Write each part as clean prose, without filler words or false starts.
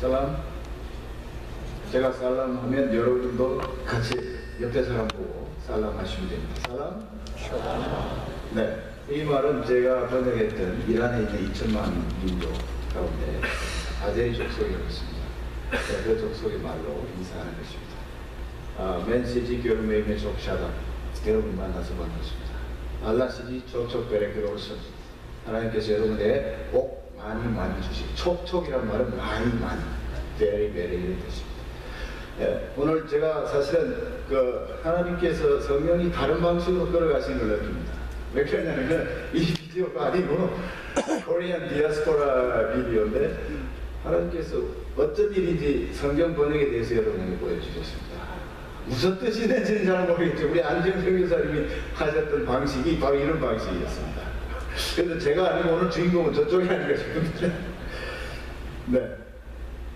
살람. 제가 살람 하면 여러분도 같이 옆에 사람 보고 살람 하시면 됩니다. 살람. 네. 이 말은 제가 번역했던 이란에 있는 2천만 민족 가운데 아제리 족속이라고 있습니다. 그 족속의 말로 인사하는 것입니다. 맨시지 교르메임의 족샤다. 여러분 만나서 반갑습니다. 알라시지 촉촉베레크 올슨. 하나님께서 여러분의 복 많이 주시고, 촉촉이란 말은 많이 very 이런 뜻입니다. 예, 오늘 제가 사실은 하나님께서 성령이 다른 방식으로 끌어가시는 걸 느낍니다. 왜 그러냐면 이 비디오가 아니고 코리안 디아스포라 비디오인데 하나님께서 어쩐 일인지 성경 번역에 대해서 여러분에게 보여주셨습니다. 무슨 뜻이 되는지는 잘 모르겠죠. 우리 안정성 교사님이 하셨던 방식이 바로 이런 방식이었습니다. 그래서 제가 아니고 오늘 주인공은 저쪽이 아닌가 싶은데 네.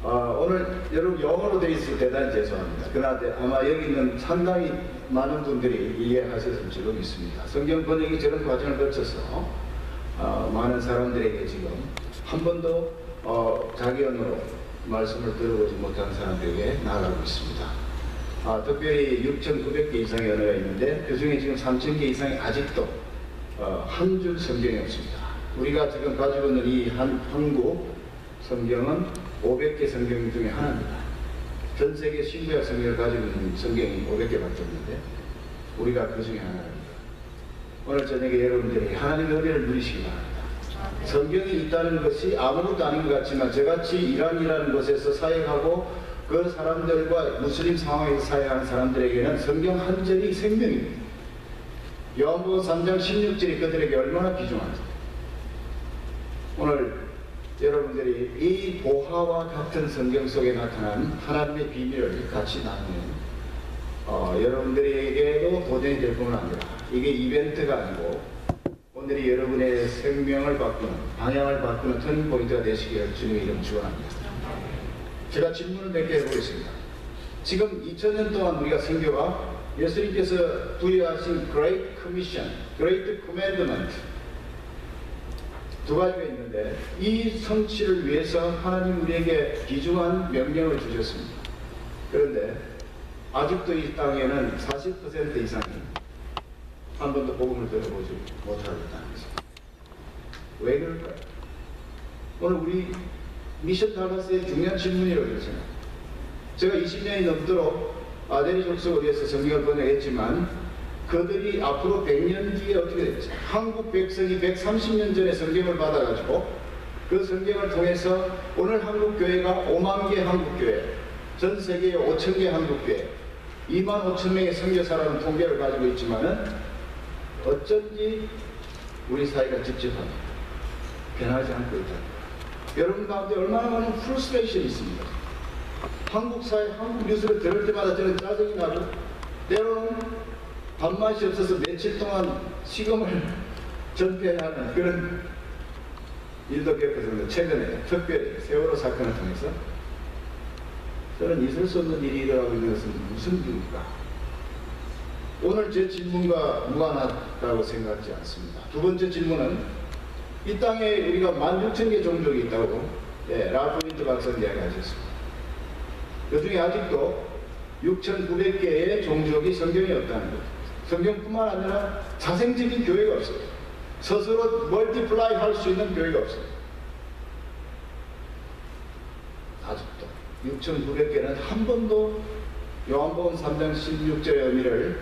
오늘 여러분 영어로 되어 있어서 대단히 죄송합니다. 그러나 아마 여기 있는 상당히 많은 분들이 이해하셨을 줄로 믿습니다. 성경 번역이 저런 과정을 거쳐서 많은 사람들에게 지금 한 번도 자기 언어로 말씀을 들어보지 못한 사람들에게 나아가고 있습니다. 특별히 6,900개 이상의 언어가 있는데 그 중에 지금 3,000개 이상이 아직도 한 줄 성경이 없습니다. 우리가 지금 가지고 있는 이 한국 성경은 500개 성경 중에 하나입니다. 전 세계 신구약 성경을 가지고 있는 성경이 500개밖에 없는데 우리가 그 중에 하나입니다. 오늘 저녁에 여러분들이 하나님의 은혜를 누리시기 바랍니다. 성경이 있다는 것이 아무것도 아닌 것 같지만 저같이 이란이라는 곳에서 사역하고 그 사람들과 무슬림 상황에서 사역하는 사람들에게는 성경 한 절이 생명입니다. 요한복음 3장 16절이 그들에게 얼마나 귀중한지. 오늘 여러분들이 이 보화와 같은 성경 속에 나타난 하나님의 비밀을 같이 나누는 여러분들에게도 도전이 될 뿐만 아니라 이게 이벤트가 아니고 오늘이 여러분의 생명을 바꾸는, 방향을 바꾸는 터닝포인트가 되시기를 주님의 이름 축원합니다. 제가 질문을 몇 개 해보겠습니다. 지금 2000년 동안 우리가 선교가 예수님께서 부여하신 Great Commission, Great Commandment 두 가지가 있는데 이 성취를 위해서 하나님 우리에게 귀중한 명령을 주셨습니다. 그런데 아직도 이 땅에는 40% 이상이 한 번도 복음을 들어보지 못하고 있다는 것입니다. 왜 그럴까요? 오늘 우리 미션 달라스의 중요한 질문이라고 했잖아요. 제가 20년이 넘도록 아제리 족속을 위해서 성경을 번역했지만 그들이 앞으로 100년 뒤에 어떻게 됐지? 한국 백성이 130년 전에 성경을 받아가지고 그 성경을 통해서 오늘 한국교회가 5만 개 한국교회, 전 세계에 5천 개 한국교회, 2만 5천 명의 선교사라는 통계를 가지고 있지만은 어쩐지 우리 사회가 찝찝합니다. 변하지 않고 있다. 여러분 가운데 얼마나 많은 프러스트레이션이 있습니다. 한국 사회, 한국 뉴스를 들을 때마다 저는 짜증이 나고 때로는 밥맛이 없어서 며칠 동안 식음을 전폐해야 하는 그런 일도 겪었습니다. 최근에 특별히 세월호 사건을 통해서 저는 있을 수 없는 일이 일어나고 있는 것은 무슨 일입니까? 오늘 제 질문과 무관하다고 생각하지 않습니다. 두 번째 질문은 이 땅에 우리가 16,000개 종족이 있다고 라프 윈트 박사님 이야기하셨습니다. 그 중에 아직도 6,900개의 종족이 성경에 없다는 것. 성경뿐만 아니라 자생적인 교회가 없어요. 스스로 멀티플라이 할 수 있는 교회가 없어요. 아직도 6,900개는 한 번도 요한복음 3장 16절의 의미를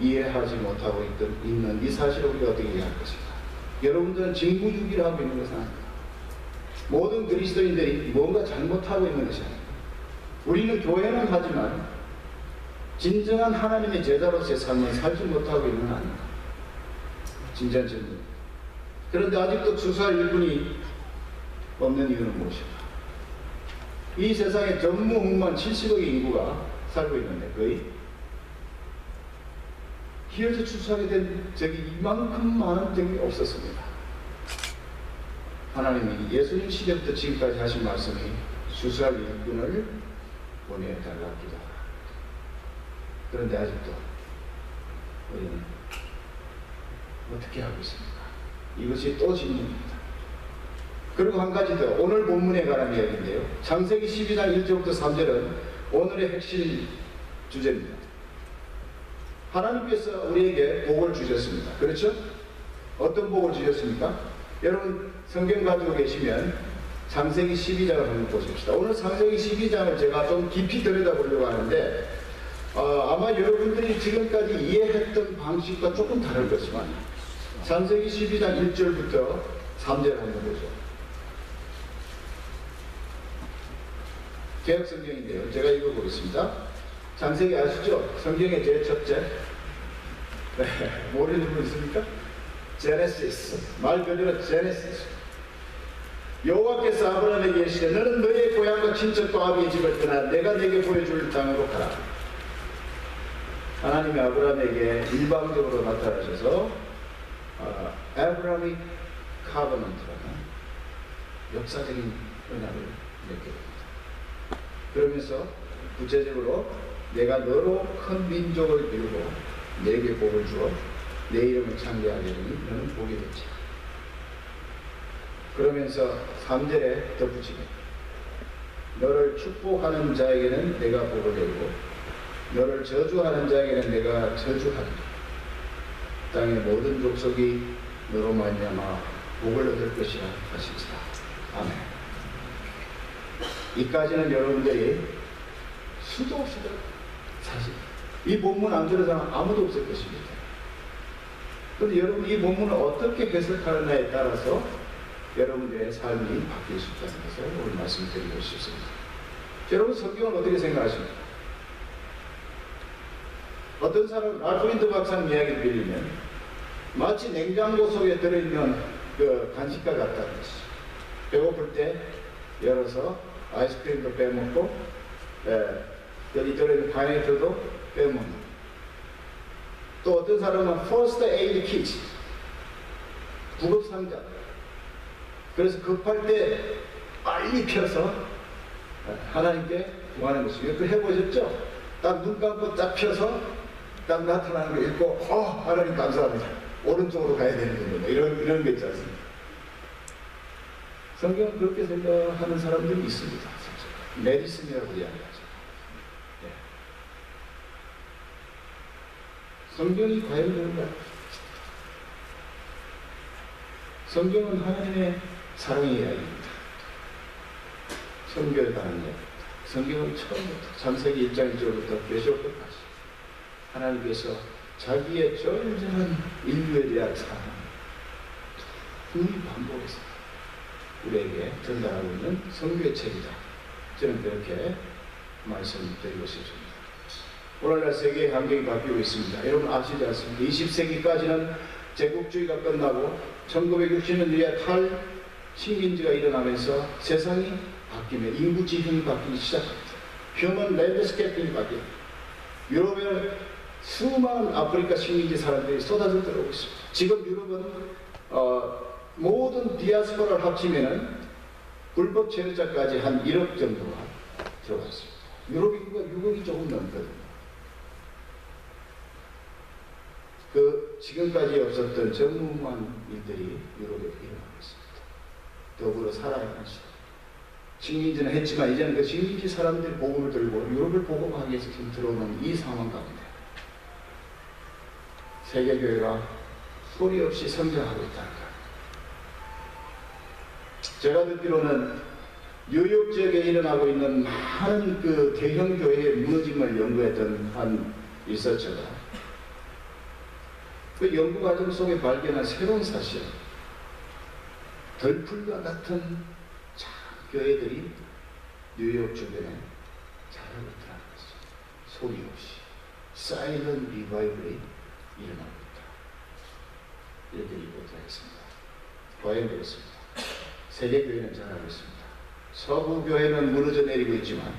이해하지 못하고 있는 이 사실을 우리가 어떻게 이해할 것인가. 여러분들은 징구주기를 하고 있는 것은 아닙니다. 모든 그리스도인들이 뭔가 잘못하고 있는 것이 아닙니다. 우리는 교회는 하지만 진정한 하나님의 제자로서의 삶을 살지 못하고 있는 건 아닙니다. 진지한 질문. 그런데 아직도 추수할 일꾼이 없는 이유는 무엇일까? 이 세상에 전무후무한 70억의 인구가 살고 있는데 거의 기어서 추수하게 된 적이 이만큼 많은 적이 없었습니다. 하나님이 예수님 시대부터 지금까지 하신 말씀이 추수할 일꾼을 보내달라 기도하라. 그런데 아직도 우리는 어떻게 하고 있습니까? 이것이 또 질문입니다. 그리고 한 가지 더, 오늘 본문에 관한 이야기인데요. 창세기 12장 1절부터 3절은 오늘의 핵심 주제입니다. 하나님께서 우리에게 복을 주셨습니다. 그렇죠? 어떤 복을 주셨습니까? 여러분 성경 가지고 계시면 창세기 12장을 한번 보십시다. 오늘 창세기 12장을 제가 좀 깊이 들여다보려고 하는데 아마 여러분들이 지금까지 이해했던 방식과 조금 다를 것지만 창세기 12장 1절부터 3절 한번 보죠. 개혁 성경인데요. 제가 읽어보겠습니다. 창세기 아시죠? 성경의 제일 첫째. 네, 모르는 분 있습니까? 제네시스. 말 그대로 제네시스. 여호와께서 아브라함에게 이르시되 너는 너의 고향과 친척과 아비의 집을 떠나 내가 네게 보여줄 땅으로 가라. 하나님이 아브라함에게 일방적으로 나타나셔서 아브라함이 카버넌트라는 역사적인 은혜를 맺게 됩니다. 그러면서 구체적으로 내가 너로 큰 민족을 이루고 내게 복을 주어 내 이름을 창대하게 되니 너는 복이 되지. 그러면서 3절에 덧붙이네. 너를 축복하는 자에게는 내가 복을 내리고 너를 저주하는 자에게는 내가 저주하리라. 땅의 모든 족속이 너로 말미암아 복을 얻을 것이라 하시니라. 아멘. 이까지는 여러분들이 수도 없이 들어요. 사실 이 본문 안 들은 사람 아무도 없을 것입니다. 그런데 여러분 이 본문을 어떻게 해석하느냐에 따라서 여러분들의 삶이 바뀔 수 있다는 것을 오늘 말씀드리고 싶습니다. 여러분 성경을 어떻게 생각하십니까? 어떤 사람 랄프 윈터 박사님 이야기를 빌리면 마치 냉장고 속에 들어있는 그 간식과 같다는 것이죠. 배고플 때 열어서 아이스크림도 빼먹고 여기 들어있는 파인애플도 빼먹는. 또 어떤 사람은 퍼스트 에이드 키트 구급상자. 그래서 급할 때 빨리 펴서 하나님께 구하는 것이에요. 그 해보셨죠? 딱 눈 감고 딱 펴서 딱 나타나는 거 읽고 하나님 감사합니다. 오른쪽으로 가야 되는군요. 이런 게 있지 않습니까? 성경은 그렇게 생각하는 사람들이 있습니다. 메디슨이라고 이야기하죠. 네. 성경이 과연 그런가요? 성경은 하나님의 사랑의 이야기입니다. 성경에 관한 이야기입니다. 성경은 처음부터 창세기 1장 1절부터 계시록 끝까지 하나님께서 자기의 절절한 인류에 대한 사랑 반복해서 우리에게 전달하고 있는 성경의 책이다. 저는 그렇게 말씀드리고 싶습니다. 오늘날 세계의 환경이 바뀌고 있습니다. 여러분 아시지 않습니까? 20세기까지는 제국주의가 끝나고 1960년대에 탈식민지가 일어나면서 세상이 바뀌며 인구 지형이 바뀌기 시작합니다. 휴먼 랜드스케이핑이 바뀝니다. 유럽에 수많은 아프리카 식민지 사람들이 쏟아져 들어오고 있습니다. 지금 유럽은 모든 디아스포라를 합치면 불법 체류자까지 한 1억 정도가 들어가 있습니다. 유럽 인구가 6억이 조금 넘거든요. 그 지금까지 없었던 전무후무한 일들이 유럽에 일어나고 있습니다. 더불어 살아야 할 수. 식민지는 했지만 이제는 그 식민지 사람들이 복음을 들고 유럽을 복음하기 위해서 지금 들어오는 이 상황 가운데 세계교회가 소리 없이 성장하고 있다는 것. 제가 듣기로는 뉴욕 지역에 일어나고 있는 많은 그 대형 교회의 무너짐을 연구했던 한 리서처가 그 연구 과정 속에 발견한 새로운 사실, 덜풀과 같은 작은 교회들이 뉴욕 주변에 자라고 있다는 것이죠. 소리 없이 사이런 리바이벌이 일어나고 있다. 이렇게 리포트하겠습니다. 과연 그렇습니다. 세계교회는 잘하고 있습니다. 서구교회는 무너져 내리고 있지만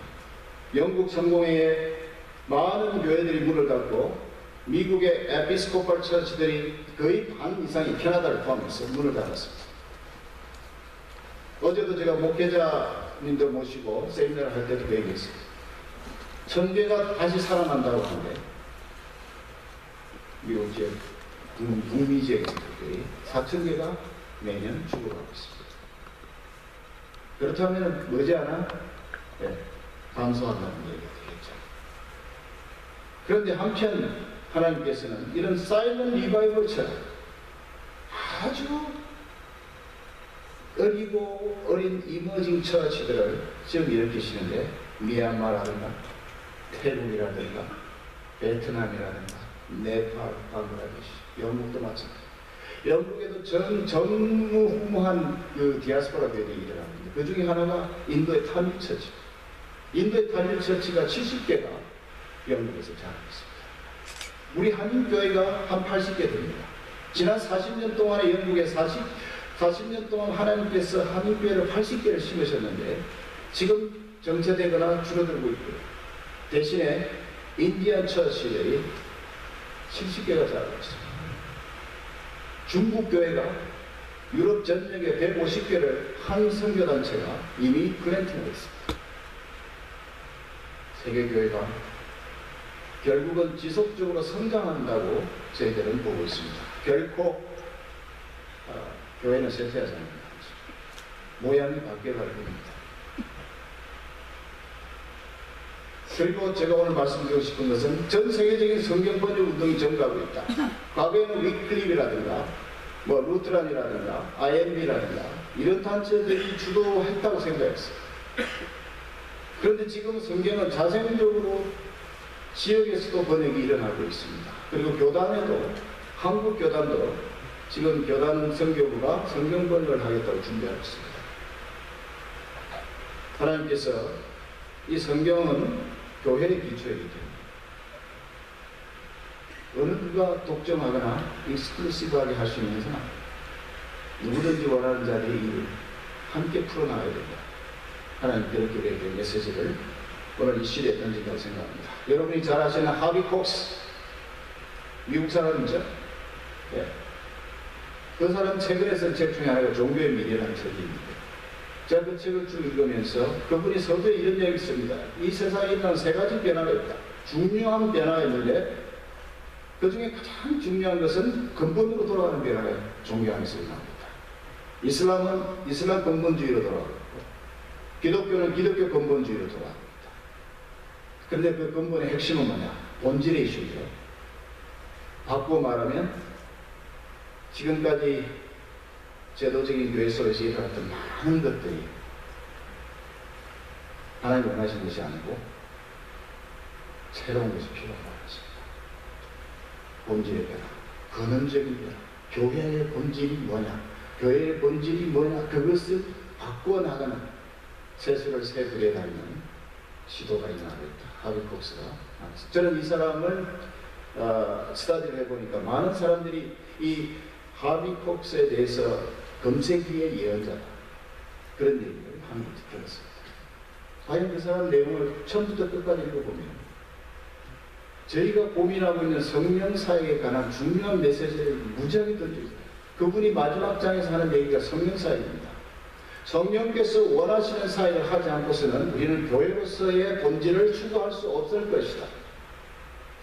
영국 성공회에 많은 교회들이 문을 닫고 미국의 에피스코팔 처치들이 거의 반 이상이 캐나다를 포함해서 문을 닫았습니다. 어제도 제가 목회자님들 모시고 세미나를 할 때도 그 얘기했습니다. 천교가 다시 살아난다고 하는데 미국 지역 북미 지역의 교회들이 4,000개가 매년 죽어가고 있습니다. 그렇다면 머지않아 감소한다는 얘기가 되겠죠. 그런데 한편 하나님께서는 이런 사일런트 리바이벌처럼 아주 어리고 어린 이머징 처치들을 지금 일으키시는데, 미얀마라든가 태국이라든가 베트남이라든가 네팔, 방글라데시, 영국도 마찬가지. 영국에도 전무후무한 그 디아스포라들이 일어납니다. 그 중에 하나가 인도의 타밀처치. 인도의 타밀처치가 70개가 영국에서 자라고 있습니다. 우리 한인교회가 한 80개 됩니다. 지난 40년 동안에 영국에 40년 동안 하나님께서 한인교회를 80개를 심으셨는데 지금 정체되거나 줄어들고 있고요. 대신에 인디안 처치들이 70개가 자라고 있습니다. 중국 교회가 유럽 전역에 150개를 한 선교단체가 이미 플랜팅하고 있습니다. 세계교회가 결국은 지속적으로 성장한다고 저희들은 보고 있습니다. 결코 교회는 쇠퇴하지 않는다. 모양이 바뀌어갈 뿐입니다. 그리고 제가 오늘 말씀드리고 싶은 것은 전 세계적인 성경 번역 운동이 증가하고 있다. 과거에는 위클립이라든가 루트란이라든가 IMB라든가 이런 단체들이 주도했다고 생각했어요. 그런데 지금 성경은 자생적으로 지역에서도 번역이 일어나고 있습니다. 그리고 교단에도, 한국 교단도 지금 교단 선교부가 성경 번역을 하겠다고 준비하고 있습니다. 하나님께서 이 성경은 교회의 기초이기 때문에 어느 누가 독점하거나 익스클루시브하게 할 수 있는 것은 누구든지 원하는 자리에 일을 함께 풀어나가야 된다. 하나님 그렇게 우리에게 메시지를 오늘 이 시대에 던진다고 생각합니다. 여러분이 잘 아시는 하비 콕스, 미국 사람이죠? 네. 그 사람 최근에 쓴 책 중에 하나가 종교의 미래라는 책입니다. 제가 그 책을 쭉 읽으면서 그분이 서두에 이런 얘기를 씁니다. 이 세상에 일어나는 세 가지 변화가 있다. 중요한 변화가 있는데 그 중에 가장 중요한 것은 근본으로 돌아가는 변화가 종교 안에서 일어납니다. 이슬람은 이슬람 근본주의로 돌아가고 기독교는 기독교 근본주의로 돌아갑니다. 그런데 그 근본의 핵심은 뭐냐? 본질의 이슈죠. 바꾸어 말하면 지금까지 제도적인 교회 속에서 일어났던 많은 것들이 하나님이 원하시는 것이 아니고 새로운 것이 필요한 것입니다. 본질의 변화, 근원적인 변화, 교회의 본질이 뭐냐, 교회의 본질이 뭐냐, 그것을 바꾸어 나가는 세수를 새 불에 달는 시도가 일어나고 있다. 하비콕스가 나왔습니다. 저는 이 사람을 스터디를 해보니까 많은 사람들이 이 하비콕스에 대해서 검색기의 예언자다, 그런 얘기를 하는 것을 들었습니다. 과연 그 사람 내용을 처음부터 끝까지 읽어보면 저희가 고민하고 있는 성령사역에 관한 중요한 메시지를 무지하게 던져요. 그분이 마지막 장에서 하는 얘기가 성령사역입니다. 성령께서 원하시는 사역을 하지 않고서는 우리는 교회로서의 본질을 추구할 수 없을 것이다.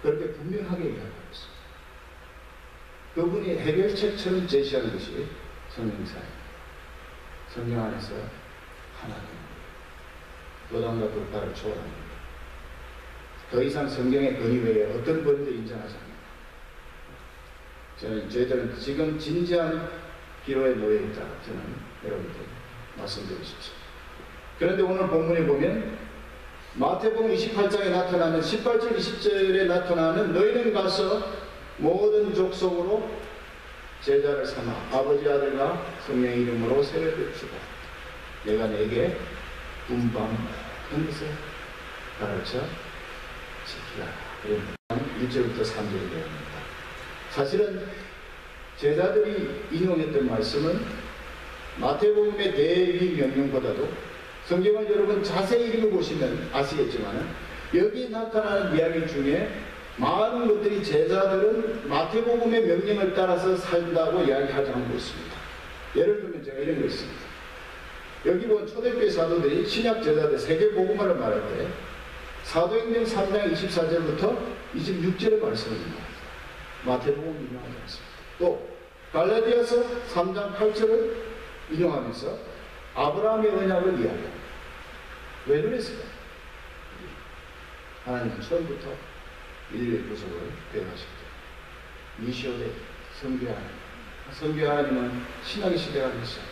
그렇게 분명하게 이야기하고 있습니다. 그분이 해결책처럼 제시하는 것이 성령사역. 성령 안에서 하나님, 교단과 국가를 초월합니다. 더 이상 성경의 권위 외에 어떤 권위도 인정하지 않습니다. 저희들은 지금 진지한 기로에 놓여 있다. 저는 여러분들 말씀드리고 싶습니다. 그런데 오늘 본문에 보면 마태복음 28장에 나타나는 18절 20절에 나타나는 너희는 가서 모든 족속으로 제자를 삼아 아버지 아들과 성령의 이름으로 세례를 주고 내가 내게 분방한 것을 가르쳐 지키라. 그런 1절부터 3절이 되어옵니다. 사실은 제자들이 인용했던 말씀은 마태복음의 대비 명령보다도 성경을 여러분 자세히 읽어보시면 아시겠지만 여기 나타나는 이야기 중에 많은 것들이 제자들은 마태복음의 명령을 따라서 살다고 이야기하지 않고 있습니다. 예를 들면 제가 이런 거 있습니다. 여기 보면 초대교회 사도들이 신약 제자들 세계복음화를 말할 때 사도행전 3장 24절부터 26절의 말씀입니다. 마태복음 인용하지 않습니다. 또 갈라디아서 3장 8절을 인용하면서 아브라함의 언약을 이야기합니다. 왜 그랬을까? 하나님은 처음부터 인류의 구속을 계획하셨죠. 미시오데 성교 하나님. 성교 하나님은 신학의 시대가 됐어요.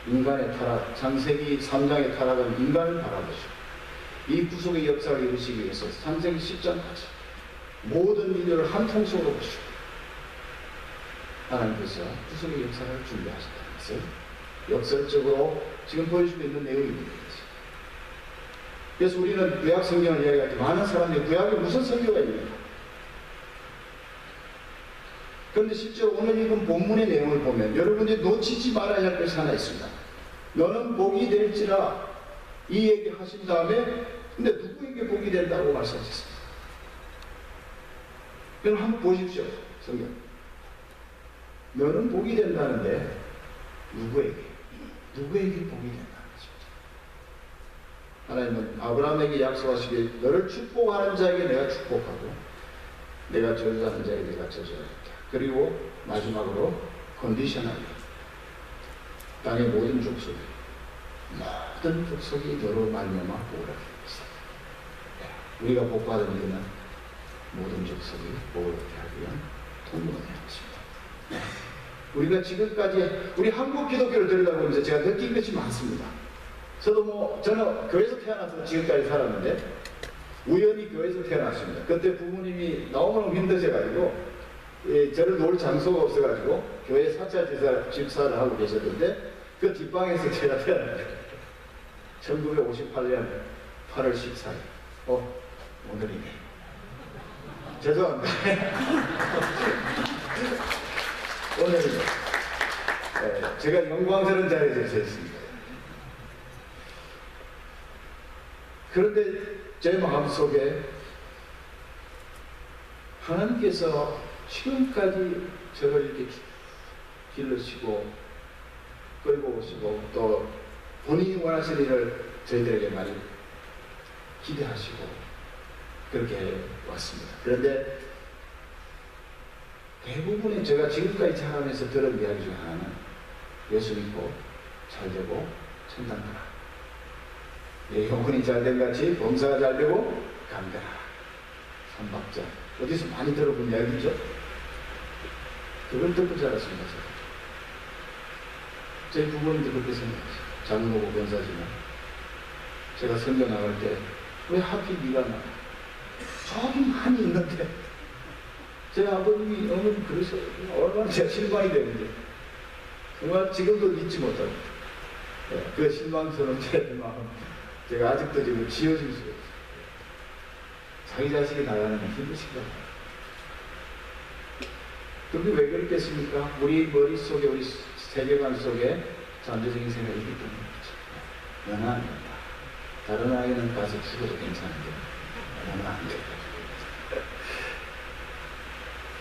인간의 타락, 창세기 3장의 타락은 인간을 바라보시고 이 구속의 역사를 이루시기 위해서 창세기 10장까지 모든 인류를 한 통속으로 보시고 하나님께서 구속의 역사를 준비하셨다는 것을 역설적으로 지금 보여주고 있는 내용입니다. 그래서 우리는 구약 성경을 이야기할 때 많은 사람들이 구약에 무슨 성경가 있는가? 그런데 실제로 오늘 읽은 본문의 내용을 보면 여러분들이 놓치지 말아야 할 것이 하나 있습니다. 너는 복이 될지라 이 얘기 하신 다음에 근데 누구에게 복이 된다고 말씀하셨습니다. 그럼 한번 보십시오. 성경. 너는 복이 된다는데 누구에게 복이 된다는 거죠. 하나님은 아브라함에게 약속하시길 너를 축복하는 자에게 내가 축복하고 내가 저주하는 자에게 내가 저주하겠다. 그리고 마지막으로 컨디셔널리 땅의 모든 족속이 너로 말미암아 복을 얻게 하겠다. 우리가 복받은 이유는 모든 족속이 복을 얻게 하기 위한 통로가 되는 것입니다. 우리가 지금까지 우리 한국 기독교를 들여다보면서 제가 느낀 것이 많습니다. 저는 교회에서 태어나서 지금까지 살았는데 우연히 교회에서 태어났습니다. 그때 부모님이 너무너무 힘드셔가지고 저를 놓을 장소가 없어가지고 교회 사찰 집사를 하고 계셨는데 그 뒷방에서 제가 태어났어요. 1958년 8월 14일 오늘이네. 죄송합니다. 오늘은 제가 영광스러운 자리에서 서 있습니다. 그런데 제 마음속에 하나님께서 지금까지 저를 이렇게 길러시고 끌고 오시고 또 본인이 원하시는 일을 저희들에게 많이 기대하시고 그렇게 왔습니다. 그런데 대부분의 제가 지금까지 자라면서 들은 이야기 중 하나는 예수 믿고 잘 되고 천당 가라. 내 영혼이 잘된 같이 범사가 잘되고 감사하라. 삼박자. 어디서 많이 들어본 이야기죠? 그걸 듣고 자랐습니다. 저희 부모님도 그렇게 생각하세요. 장로고 변사지만 제가 선교 나갈 때 왜 하필 네가 나가? 저기 많이 있는데 제 아버님이 어머니 그러셔. 얼마나 제가 실망이 되는데 정말 지금도 믿지 못하고 그 실망스러운 제 마음 제가 아직도 지금 지어질 수가 없어요. 자기 자식이 나가는 건 힘드신가 봐요. 근데 왜 그렇겠습니까? 우리 머릿속에 우리 세계관 속에 잠재적인 생각이 있기 때문이죠. 너는 안 된다. 다른 아이는 가서 죽어도 괜찮은데 너는 안 된다.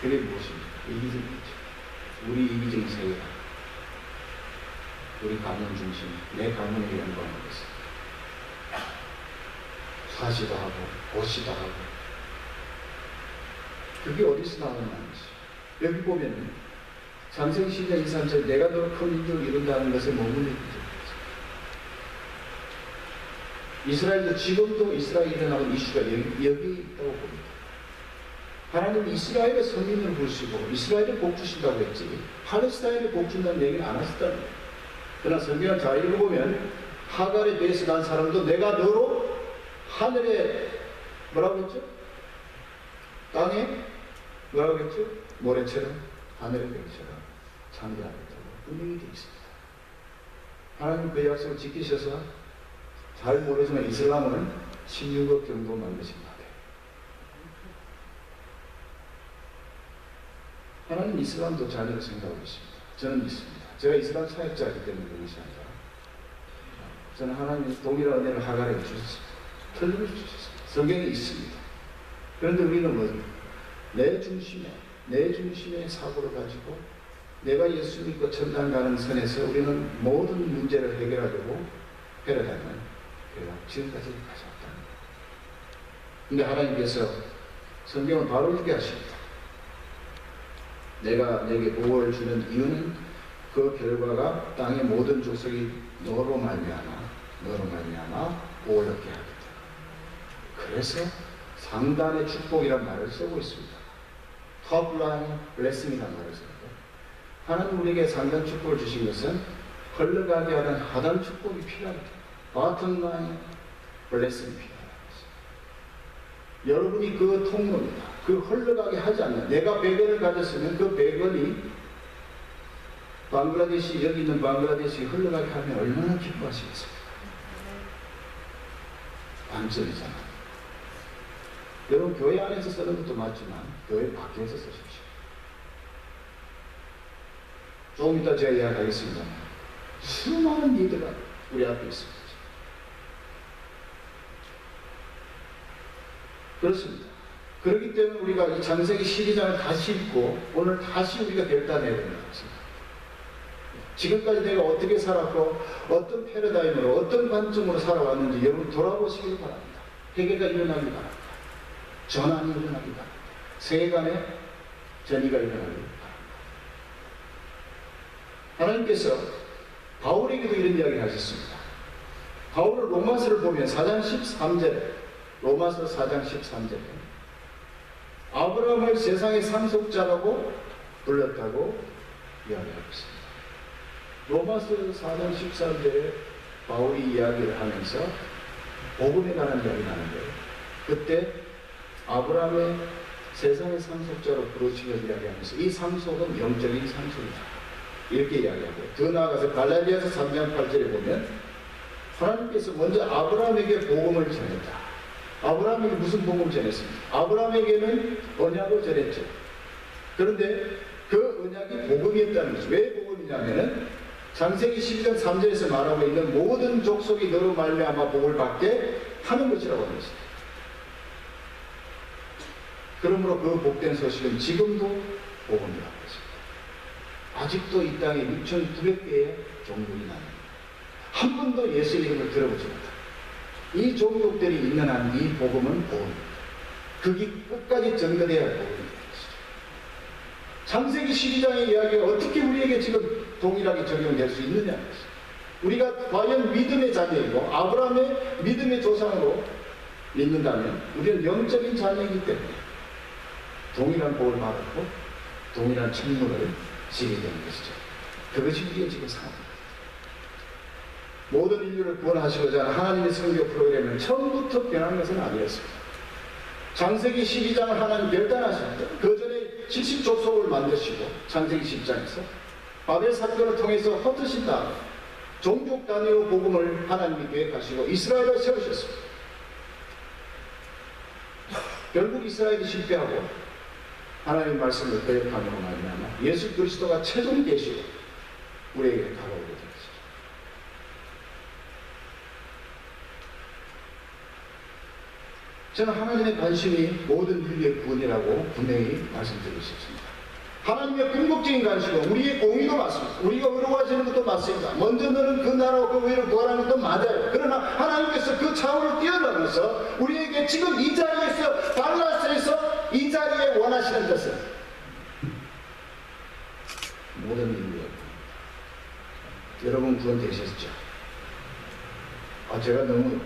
그게 무엇입니까? 이기적이죠. 우리 이기적인 세계관. 우리 가문 중심, 내 가문의 영광을 위해서 사시도 하고 보시도 하고 그게 어디서 나오는 말이지? 여기 보면 창세기 10장 23절 내가 너를 큰 인족을 이룬다는 것에 머무는 거죠. 이스라엘도 지금도 이스라엘에 일어나는 이슈가 여기 있다고 봅니다. 하나님은 이스라엘의 선민을 부르시고 이스라엘에 복 주신다고 했지 팔레스타인에 복 준다는 얘기는 안 하셨다는 거예요. 그러나 성경을 잘 읽어보면 하갈에 대해서 난 사람도 내가 너로 하늘에 뭐라고 했죠? 땅에 뭐라고 했죠? 모래처럼 하늘의 별처럼 창대하겠다고 분명히 되어 있습니다. 하나님 그 약속을 지키셔서 잘 모르지만 이슬람은 16억 정도 만드신 것 같아요. 하나님 이슬람도 자녀를 생각하고 있습니다. 저는 믿습니다. 제가 이슬람 사역자이기 때문에 그런 것이 아니라 저는 하나님의 동일한 은혜를 하갈에게 주셨습니다. 틀림없이 주셨습니다. 성경에 있습니다. 그런데 우리는 뭐죠? 내 중심의 사고를 가지고 내가 예수 믿고 천당 가는 선에서 우리는 모든 문제를 해결하려고 해라다면 지금까지 가져왔다는 거예요. 근데 하나님께서 성경을 바로 읽게 하십니다. 내가 내게 복을 주는 이유는 그 결과가 땅의 모든 족속이 너로 말미암아 복을 얻게 하겠다. 그래서 상단의 축복이란 말을 쓰고 있습니다. top-line blessing이라는 말을 씁니다. 하나님 우리에게 상단 축복을 주신 것은 흘러가게 하던 하단 축복이 필요합니다. bottom-line blessing이 필요합니다. 여러분이 그 통로입니다. 그 흘러가게 하지 않는, 내가 100원을 가졌으면 그 100원이 방글라데시, 여기 있는 방글라데시 흘러가게 하면 얼마나 기뻐하시겠습니까? 반전이잖아요. 여러분 교회 안에서 쓰는 것도 맞지만 교회 밖에서 쓰십시오. 조금 이따 제가 이야기하겠습니다만 수많은 리더가 우리 앞에 있습니다. 그렇습니다. 그렇기 때문에 우리가 이 창세기 12장을 다시 읽고 오늘 다시 우리가 결단해야 되는 것입니다. 지금까지 내가 어떻게 살았고 어떤 패러다임으로 어떤 관점으로 살아왔는지 여러분 돌아보시길 바랍니다. 회개가 일어나길 바랍니다. 전환이 일어나길 바랍니다. 세간의 전이가 일어나길 바랍니다. 하나님께서 바울에게도 이런 이야기를 하셨습니다. 바울은 로마서를 보면 4장 13절에 로마서 4장 13절에 아브라함을 세상의 상속자라고 불렀다고 이야기하고 있습니다. 로마서 4장 13절에 바울이 이야기를 하면서 복음에 관한 이야기를 하는데 그때 아브라함의 세상의 상속자로 부르심을 이야기하면서 이 상속은 영적인 상속이다 이렇게 이야기하고요. 더 나아가서 갈라디아서 3장 8절에 보면 하나님께서 먼저 아브라함에게 복음을 전했다. 아브라함에게 무슨 복음을 전했습니까? 아브라함에게는 언약을 전했죠. 그런데 그 언약이 복음이었다는 거죠. 왜 복음이냐면은 창세기 12장 3절에서 말하고 있는 모든 족속이 너로 말미암아 복을 받게 하는 것이라고 하는 것입니다. 그러므로 그 복된 소식은 지금도 복음이라고 했습니다. 아직도 이 땅에 6,900개의 종족이 나는 한 번도 예수 이름을 들어보지 못합니다. 이 종족들이 있는 한 이 복음은 복음입니다. 그게 끝까지 전거되어야 할 복음입니다. 창세기 12장의 이야기가 어떻게 우리에게 지금 동일하게 적용될 수 있느냐. 우리가 과연 믿음의 자녀이고 아브라함의 믿음의 조상으로 믿는다면 우리는 영적인 자녀이기 때문에 동일한 복을 받았고 동일한 천국을 지게 되는 것이죠. 그것이 우리의 지금 상황입니다. 모든 인류를 구원하시고자 하는 하나님의 선교 프로그램은 처음부터 변한 것은 아니었습니다. 창세기 12장을 하나님 결단하십니다. 그 전에 70족속을 만드시고 창세기 10장에서 바벨 사건을 통해서 흩으신 다음 종족 단위로 복음을 하나님이 계획하시고 이스라엘을 세우셨습니다. 결국 이스라엘이 실패하고 하나님의 말씀을 거역함으로 말미암아 예수 그리스도가 최종 계시고 우리에게 다가오게 됩니다. 저는 하나님의 관심이 모든 인류의 구원이라고 분명히 말씀드리고 싶습니다. 하나님의 궁극적인 관심은 우리의 공의도 맞습니다. 우리가 의로워지는 것도 맞습니다. 먼저 너는 그 나라와 그 의를 구하라는 것도 맞아요. 그러나 하나님께서 그 차원을 뛰어넘어서 우리에게 지금 이 자리에서 달라스에서 이 자리에 원하시는 것은 모든 인류의 여러분 구원되셨죠? 제가 너무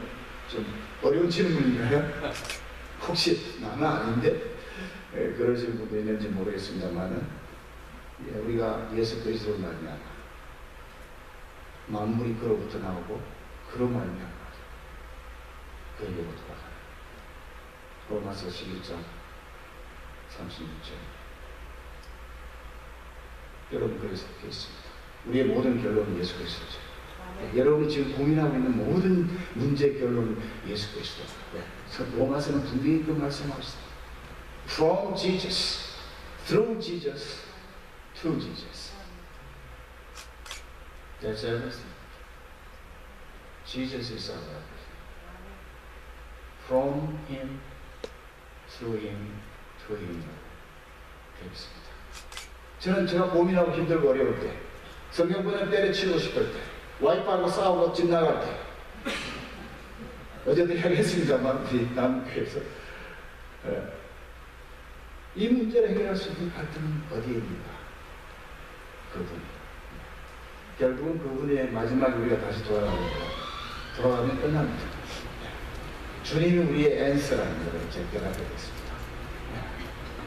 좀 어려운 질문인가요? 혹시 나는 아닌데? 그러신 분도 있는지 모르겠습니다만은 우리가 예수 그리스도를 말미암아 만물이 그로부터 나오고 그로 말미암아 그에게로 돌아가는 로마서 11장 36절 여러분 그래서 그렇게 있습니다. 우리의 모든 결론은 예수 그리스도죠. 여러분이 지금 고민하고 있는 모든 문제의 결론은 예수 그리스도. 로마서는 분명히 그 말씀하고 있습니다. From Jesus, through Jesus, to Jesus. That's everything. Jesus is our everything. From Him, through Him, to Him. 되겠습니다. 저는 제가 고민하고 힘들고 어려울 때, 성경 번역 때려치고 싶을 때, 와이프하고 싸우고 집 나갈 때, 어제도 이야기했습니다만 우리 남교에서 이 문제를 해결할 수 있는 갈등은 어디에 있는가? 그분. 결국은 그분의 마지막에 우리가 다시 돌아갑니다. 돌아가면 끝납니다. 주님이 우리의 앤서라는 것을 이제 깨닫게 됐습니다.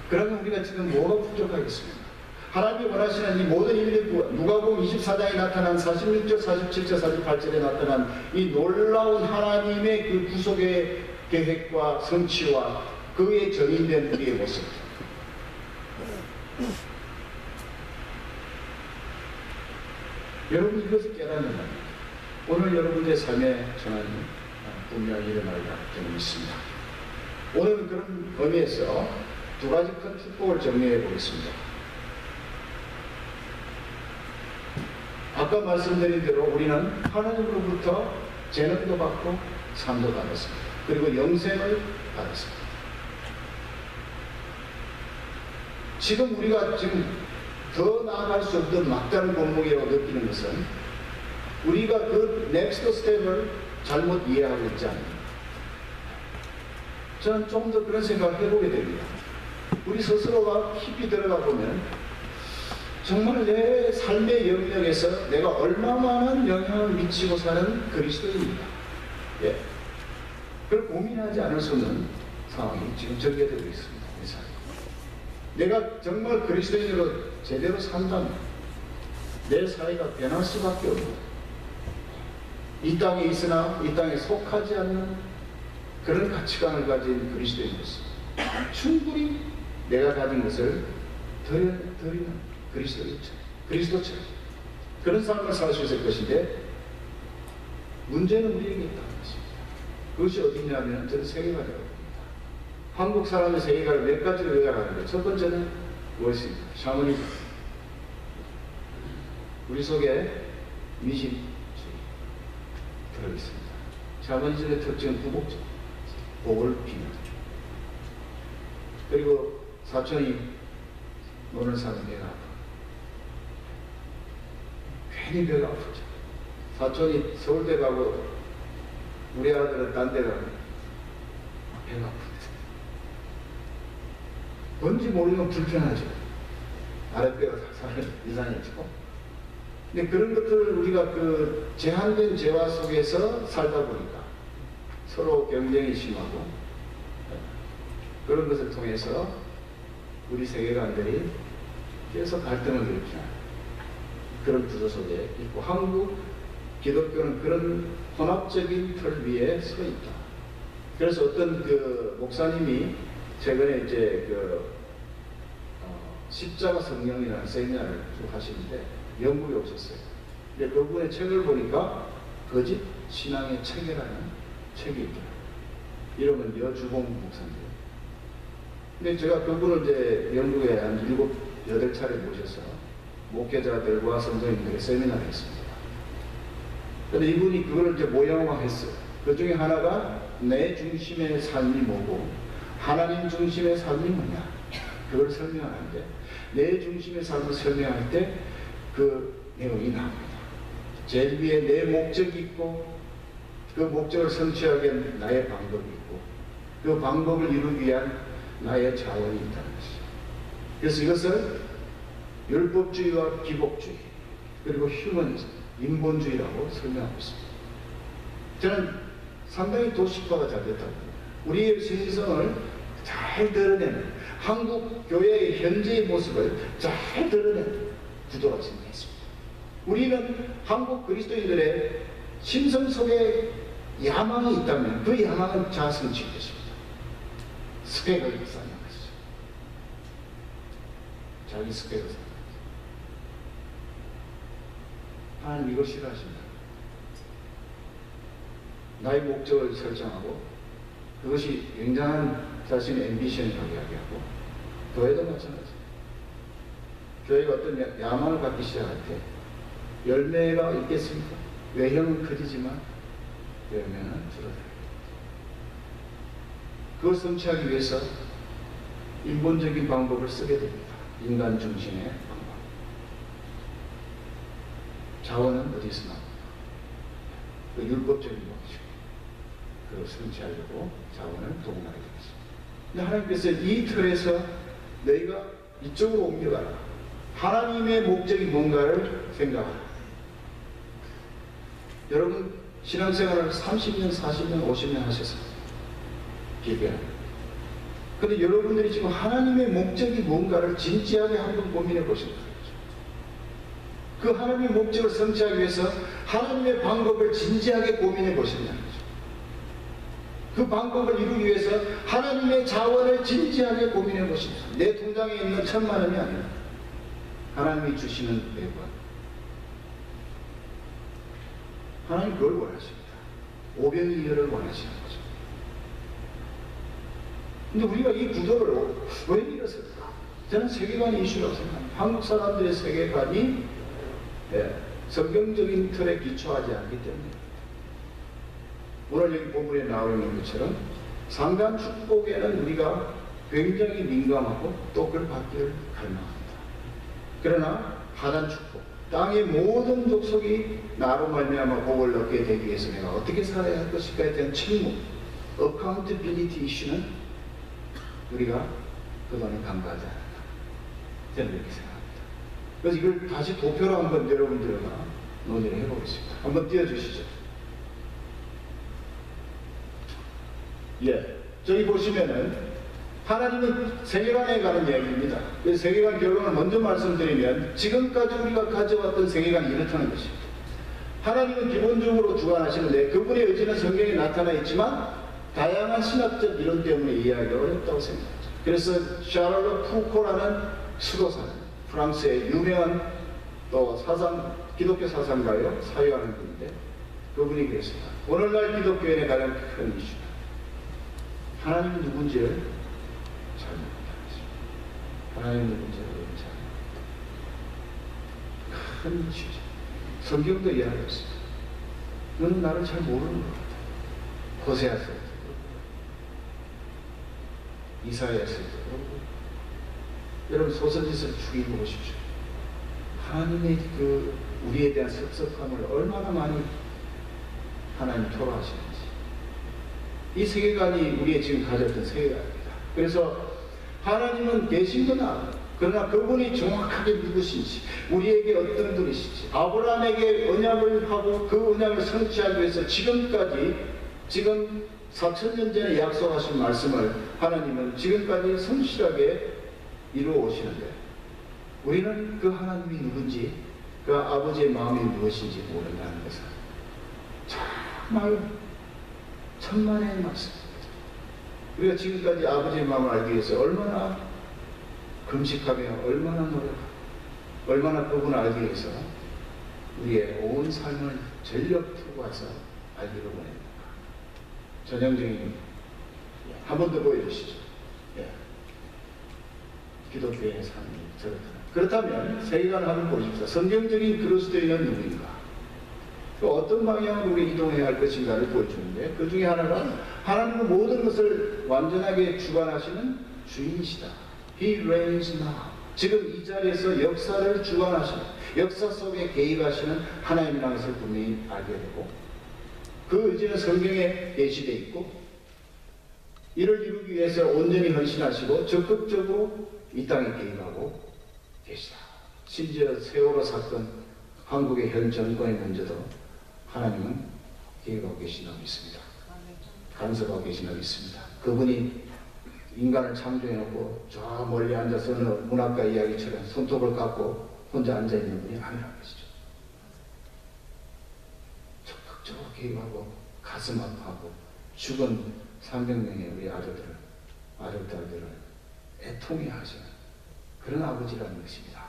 그러면 우리가 지금 뭐가 부족하겠습니까? 하나님이 원하시는 이 모든 인류, 누가복음 24장에 나타난 46절, 47절, 48절에 나타난 이 놀라운 하나님의 그 구속의 계획과 성취와 그의 정인된 우리의 모습. 여러분 이것을 깨닫는 겁니다. 오늘 여러분의 삶에 저는 분명히 일어날 저는 믿습니다. 오늘은 그런 의미에서 두 가지 큰 축복을 정리해 보겠습니다. 아까 말씀드린 대로 우리는 하나님으로부터 재능도 받고 삶도 받았습니다. 그리고 영생을 받았습니다. 지금 우리가 더 나아갈 수 없던 막다른 골목이라고 느끼는 것은 우리가 그 넥스트 스텝을 잘못 이해하고 있지 않습니까? 저는 좀 더 그런 생각을 해보게 됩니다. 우리 스스로가 깊이 들어가 보면 정말 내 삶의 영역에서 내가 얼마만한 영향을 미치고 사는 그리스도인입니다. 예. 그걸 고민하지 않을 수 없는 상황이 지금 전개되고 있습니다. 우리 삶. 내가 정말 그리스도인으로 제대로 산다면 내 사회가 변할 수밖에 없고 이 땅에 있으나 이 땅에 속하지 않는 그런 가치관을 가진 그리스도인으로서 충분히 내가 가진 것을 드리는 그리스도처럼 그런 삶을 살 수 있을 것인데 문제는 우리에게 있다는 것입니다. 그것이 어디냐면 저는 세계관이라고 봅니다. 한국 사람의 세계관을 몇 가지로 요약하는데 첫 번째는 무엇입니까? 샤머니즘. 우리 속에 미신주의 들어있습니다. 샤머니즘의 특징은 부복적, 복을 비는. 그리고 사촌이 노는 사람 배가 아파. 괜히 배가 아프죠. 사촌이 서울대 가고 우리 아들은 딴 데 가고 배가 아프죠. 뭔지 모르면 불편하죠. 아랫배가 살살 이상해지고. 근데 그런 것들을 우리가 그 제한된 재화 속에서 살다 보니까 서로 경쟁이 심하고 그런 것을 통해서 우리 세계관들이 계속 갈등을 일으키는 그런 구조 속에 있고 한국 기독교는 그런 혼합적인 틀 위에 서 있다. 그래서 어떤 그 목사님이 최근에 이제 십자가 성령이라는 세미나를 쭉 하시는데 영국에 오셨어요. 근데 그분의 책을 보니까 거짓 신앙의 체계라는 책이 있더라고요. 이름은 여주봉 목사님. 근데 제가 그분을 이제 영국에 한 7, 8차례 모셔서 목회자들과 성도님들의 세미나를 했습니다. 근데 이분이 그걸 이제 모형화했어요. 그 중에 하나가 내 중심의 삶이 뭐고 하나님 중심의 삶이 뭐냐. 그걸 설명하는데 내 중심의 삶을 설명할 때 그 내용이 나옵니다. 제일 위에 내 목적이 있고 그 목적을 성취하기 위한 나의 방법이 있고 그 방법을 이루기 위한 나의 자원이 있다는 것이죠. 그래서 이것을 율법주의와 기복주의 그리고 휴머니즘, 인본주의라고 설명하고 있습니다. 저는 상당히 도식화가 잘 됐다고 봅니다. 우리의 신성을 잘 드러내는 한국 교회의 현재의 모습을 잘 드러내는 구도가 생겼습니다. 우리는 한국 그리스도인들의 신성 속에 야망이 있다면 그 야망은 자아성취인 것입니다. 스펙을 쌓는 것이죠. 자기 스펙을 쌓는 것이죠. 하나님 이걸 싫어하십니다. 나의 목적을 설정하고 그것이 굉장한 자신의 앰비션이라고 이야기하고 교회도 마찬가지입니다. 교회가 어떤 야망을 갖기 시작할 때 열매가 있겠습니까? 외형은 커지지만 열매는 줄어들어요. 그걸 성취하기 위해서 인본적인 방법을 쓰게 됩니다. 인간 중심의 방법. 자원은 어디서 나옵니까? 그 율법적인 방식. 그걸 성취하려고 자원을 동원하게 되겠습니다. 근데 하나님께서 이 틀에서 너희가 이쪽으로 옮겨가라. 하나님의 목적이 뭔가를 생각하라. 여러분 신앙생활을 30년, 40년, 50년 하셨어요. 기도해요. 근데 여러분들이 지금 하나님의 목적이 뭔가를 진지하게 한번 고민해 보신 거예요. 그 하나님의 목적을 성취하기 위해서 하나님의 방법을 진지하게 고민해 보신다는 거죠. 그 방법을 이루기 위해서 하나님의 자원을 진지하게 고민해 보신다. 내 통장에 있는 1,000만 원이 아니라 하나님이 주시는 매번. 하나님 그걸 원하십니다. 오병이어를 원하시는 거죠. 근데 우리가 이 구도를 왜 이랬을까? 저는 세계관의 이슈라고 생각합니다. 한국 사람들의 세계관이 성경적인 틀에 기초하지 않기 때문에 오늘 여기 본문에 나와 있는 것처럼 상단 축복에는 우리가 굉장히 민감하고 또 그걸 받기를 갈망합니다. 그러나 하단 축복, 땅의 모든 족속이 나로 말미암아 복을 얻게 되기 위해서 내가 어떻게 살아야 할 것일까에 대한 책무, 어카운트빌리티 이슈는 우리가 그동안에 간과하지 않았다. 저는 이렇게 생각합니다. 그래서 이걸 다시 도표로 한번 여러분들과 논의를 해보겠습니다. 한번 띄워주시죠. 예, 저기 보시면은 하나님은 세계관에 관한 이야기입니다. 그 세계관 결론을 먼저 말씀드리면 지금까지 우리가 가져왔던 세계관이 이렇다는 것입니다. 하나님은 기본적으로 주관하시는데 그분의 의지는 성경에 나타나 있지만 다양한 신학적 이론 때문에 이해하기 어렵다고 생각합니다. 그래서 샤를로 푸코라는 수도사, 프랑스의 유명한 또 기독교 사상가요, 사유하는 분인데 그분이 그랬습니다. 오늘날 기독교인의 가장 큰 이슈, 하나님은 누군지를 잘 모른다는 것입니다. 하나님 누군지를 잘 모른다. 큰 이슈죠. 성경도 이해하고 있습니다. 너는 나를 잘 모르는 것 같아. 호세아서도 그렇고 이사야서도 그렇고 여러분 소서짓을 죽이고 보십시오. 하나님의 그 우리에 대한 섭섭함을 얼마나 많이 하나님 토로하시는지. 이 세계관이 우리의 지금 가졌던 세계관입니다. 그래서 하나님은 계신 건 알아요. 그러나 그분이 정확하게 누구신지, 우리에게 어떤 분이신지, 아브라함에게 언약을 하고 그 언약을 성취하기 위해서 지금 4,000년 전에 약속하신 말씀을 하나님은 지금까지 성실하게 이루어 오시는데 우리는 그 하나님이 누군지, 그 아버지의 마음이 무엇인지 모른다는 것은 정말 천만의 말씀입니다. 우리가 지금까지 아버지의 마음을 알기 위해서 얼마나 금식하며 얼마나 노력하고 얼마나 그분을 알기 위해서 우리의 온 삶을 전력 투구해서 알기를 원합니다. 전형적인 한 번 더 보여주시죠. 예. 기독교의 삶이 저렇다. 그렇다면 세계관을 한번 보십시오. 성경적인 그리스도인은 누구인가? 또 어떤 방향으로 우리 이동해야 할 것인가를 보여주는데 그 중에 하나가 하나님은 모든 것을 완전하게 주관하시는 주인이시다. He reigns now. 지금 이 자리에서 역사를 주관하시는, 역사 속에 개입하시는 하나님이라는 것을 분명히 알게 되고 그 의지는 성경에 계시되어 있고 이를 이루기 위해서 온전히 헌신하시고 적극적으로 이 땅에 개입하고 계시다. 심지어 세월호 사건, 한국의 현 정권의 문제도 하나님은 개입하고 계신다고 믿습니다. 간섭하고 계신다고 믿습니다. 그분이 인간을 창조해놓고 저 멀리 앉아서 어느 문학가 이야기처럼 손톱을 깎고 혼자 앉아있는 분이 아니라는 것이죠. 적극적으로 개입하고 가슴 아파하고 죽은 300명의 우리 아들들을 애통해 하시는 그런 아버지라는 것입니다.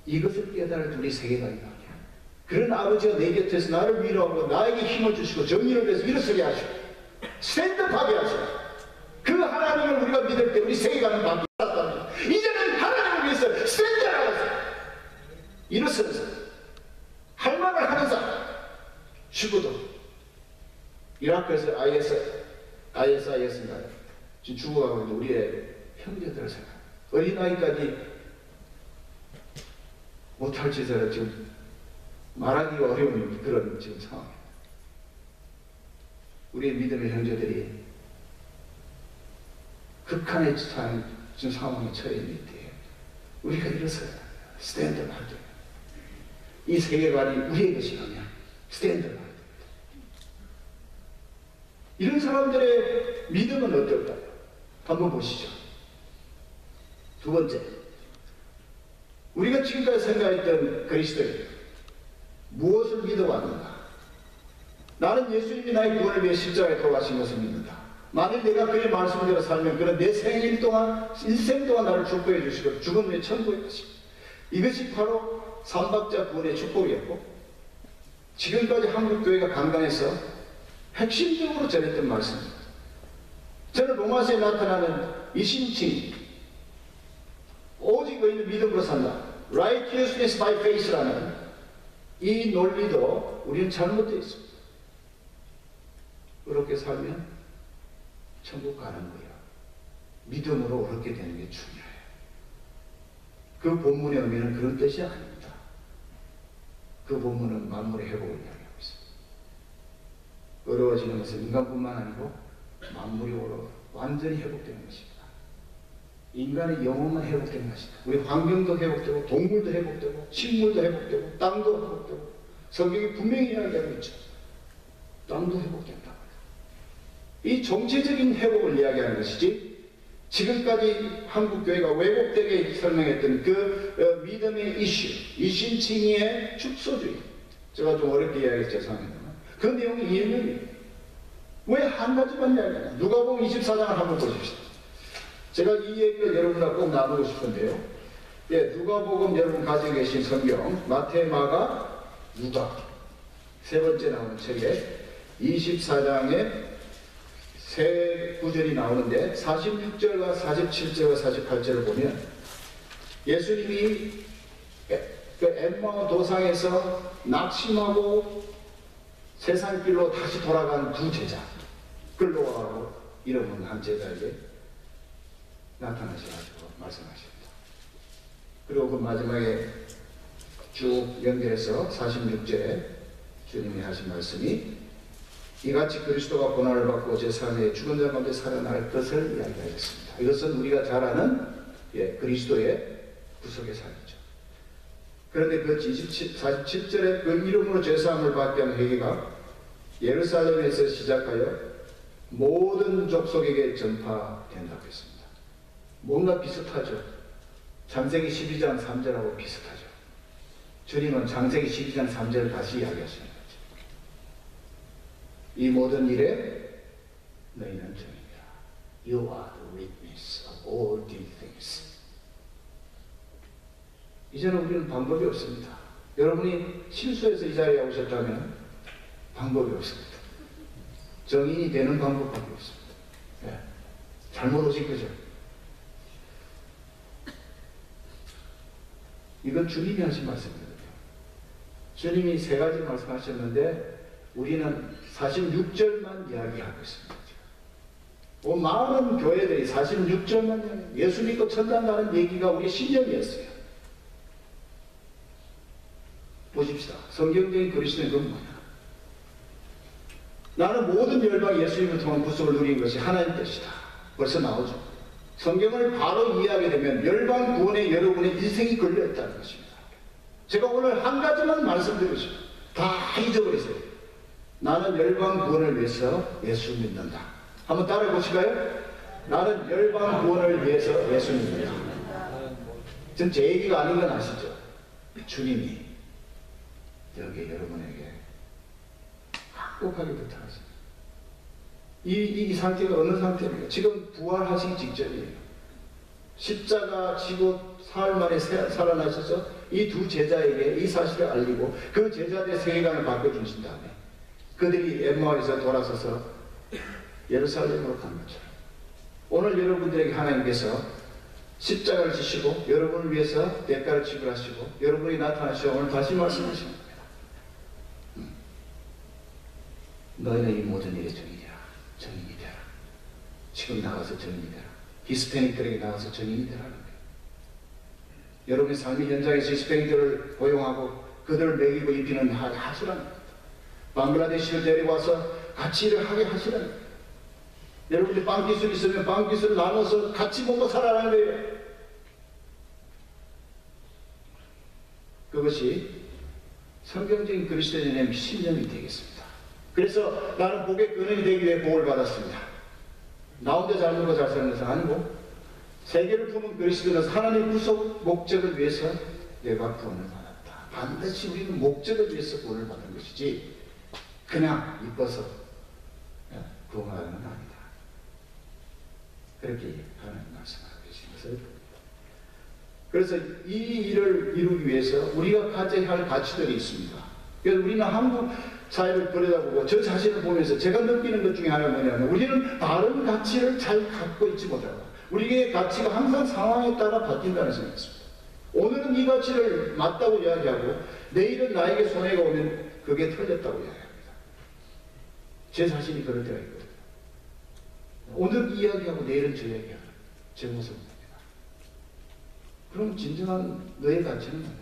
이것을 깨달을 우리 세계관이 말이야. 그런 아버지가 내 곁에서 나를 위로하고 나에게 힘을 주시고 정의를 위해서 일어서게 하시고 스탠드업하게 하시고 그 하나님을 우리가 믿을 때 우리 세계관은 바뀌었답니다. 이제는 하나님을 위해서 스탠드업하면서 일어서면서 할 말을 하는 사람, 죽어도 이라크에서 ISIS인가요? 지금 죽어가고 있는 우리의 형제들을 생각. 어린아이까지 못할 짓을 지금 말하기가 어려운 그런 지금 상황입니다. 우리의 믿음의 형제들이 극한의 지금 상황에 처해 있는 때 우리가 일어서야 스탠드업 할 때 이 세계관이 우리의 것이라면 스탠드업 할 때 이런 사람들의 믿음은 어떨까요? 한번 보시죠. 두 번째, 우리가 지금까지 생각했던 그리스도인 무엇을 믿어왔는가? 나는 예수님이 나의 구원을 위해 십자가에 돌아가신 것을 믿는다. 만일 내가 그의 말씀대로 살면 그는 내 생일 동안, 일생 동안 나를 축복해 주시고 죽은 후에 천국에 가시고, 이것이 바로 삼박자 구원의 축복이었고, 지금까지 한국교회가 강단에서 핵심적으로 전했던 말씀입니다. 저는 로마서에 나타나는 이신칭, 오직 의인은 믿음으로 산다, righteousness by faith라는 이 논리도 우리는 잘못되어 있습니다. 그렇게 살면 천국 가는 거예요. 믿음으로 그렇게 되는 게 중요해요. 그 본문의 의미는 그런 뜻이 아닙니다. 그 본문은 만물의 회복을 이야기하고 있습니다. 어려워지는 것은 인간뿐만 아니고 만물이 완전히 회복되는 것입니다. 인간의 영혼만 회복되는 것입니다. 우리 환경도 회복되고, 동물도 회복되고, 식물도 회복되고, 땅도 회복되고, 성경이 분명히 이야기하고 있죠. 땅도 회복된다. 이 정체적인 회복을 이야기하는 것이지, 지금까지 한국교회가 왜곡되게 설명했던 그 믿음의 이슈, 이신칭의의 축소주의, 제가 좀 어렵게 이야기해서 죄송합니다만 그 내용이 이해는 왜 한 가지만 이야기하냐. 누가복음 24장을 한번 보십시다. 제가 이 얘기를 여러분과 꼭 나누고 싶은데요. 예, 누가복음 여러분 가지고 계신 성경, 마태, 마가, 누가 세 번째 나오는 책에 24장에 세 구절이 나오는데 46절과 47절과 48절을 보면 예수님이 그 엠마오 도상에서 낙심하고 세상길로 다시 돌아간 두 제자, 글로와하고 이름은 한 제자에게 나타나셔가지고 말씀하십니다. 그리고 그 마지막에 쭉 연결해서 46절에 주님이 하신 말씀이 이같이 그리스도가 고난을 받고 제3회 죽은 자 가운데 살아날 것을 이야기하셨습니다. 이것은 우리가 잘 아는 그리스도의 구속의 삶이죠. 그런데 그 47절에 그 이름으로 죄사함을 받게 하는 회개가 예루살렘에서 시작하여 모든 족속에게 전파된다고 했습니다. 뭔가 비슷하죠. 창세기 12장 3절하고 비슷하죠. 주님은 창세기 12장 3절을 다시 이야기하시는 거죠. 이 모든 일에 너희는 증인이라. You are the witness of all these things. 이제는 우리는 방법이 없습니다. 여러분이 실수해서 이 자리에 오셨다면 방법이 없습니다. 정인이 되는 방법밖에 없습니다. 네. 잘못 오신 거죠. 이건 주님이 하신 말씀이거든요. 주님이 세 가지 말씀하셨는데 우리는 46절만 이야기하고 있습니다. 많은 교회들이 46절만 예수 믿고 천당 가는 얘기가 우리의 신념이었어요. 보십시다. 성경적인 그리스도인 건 뭐냐? 나는 모든 열방이 예수님을 통한 구속을 누린 것이 하나님 뜻이다. 벌써 나오죠. 성경을 바로 이해하게 되면 열방 구원에 여러분의 인생이 걸려있다는 것입니다. 제가 오늘 한 가지만 말씀드리고 싶어요. 다 잊어버리세요. 나는 열방 구원을 위해서 예수 믿는다. 한번 따라해 보실까요? 나는 열방 구원을 위해서 예수 믿는다. 전 제 얘기가 아닌 건 아시죠? 주님이 여기 여러분에게 확고하게 부탁하십니다. 이 상태가 어느 상태입니까? 지금 부활하시기 직전이에요. 십자가 지고 사흘 만에 살아나셔서 이 두 제자에게 이 사실을 알리고 그 제자들의 세계관을 바꿔주신 다음에 그들이 엠마오에서 돌아서서 예루살렘으로 간 것처럼 오늘 여러분들에게 하나님께서 십자가를 지시고 여러분을 위해서 대가를 지불하시고 여러분이 나타나시고 오늘 다시 말씀하시는 겁니다. 너희는 이 모든 일의 증인이라. 증인이 되라. 지금 나가서 증인이 되라. 히스패닉들에게 나가서 증인이 되라는 거예요. 여러분의 삶의 현장에서 히스패닉들을 고용하고 그들을 먹이고 입히는 하시라는 거예요. 방글라데시를 데리고와서 같이 일을 하게 하시라는 거예요. 여러분이 빵 기술이 있으면 빵 기술을 나눠서 같이 먹고 살아라는 거예요. 그것이 성경적인 그리스도인의 신념이 되겠습니다. 그래서 나는 복의 근원이 되기 위해 복을 받았습니다. 나 혼자 잘 먹고 잘 사는 것은 아니고 세계를 품은 그리스도는 하나님의 구속 목적을 위해서 내가 구원을 받았다. 반드시 우리는 목적을 위해서 구원을 받은 것이지 그냥 이뻐서 구원하는 건 아니다. 그렇게 하나님 말씀하고 계신 것을 봅니다. 그래서 이 일을 이루기 위해서 우리가 가져야 할 가치들이 있습니다. 그래서 우리는 한국 사회를 들여다보고 저 자신을 보면서 제가 느끼는 것 중에 하나가 뭐냐면 우리는 다른 가치를 잘 갖고 있지 못하고 우리의 가치가 항상 상황에 따라 바뀐다는 생각이 있습니다. 오늘은 이 가치를 맞다고 이야기하고 내일은 나에게 손해가 오면 그게 틀렸다고 이야기합니다. 제 자신이 그럴 때가 있거든요. 오늘 이야기하고 내일은 저 이야기하고 제 모습입니다. 그럼 진정한 너의 가치는 뭐냐?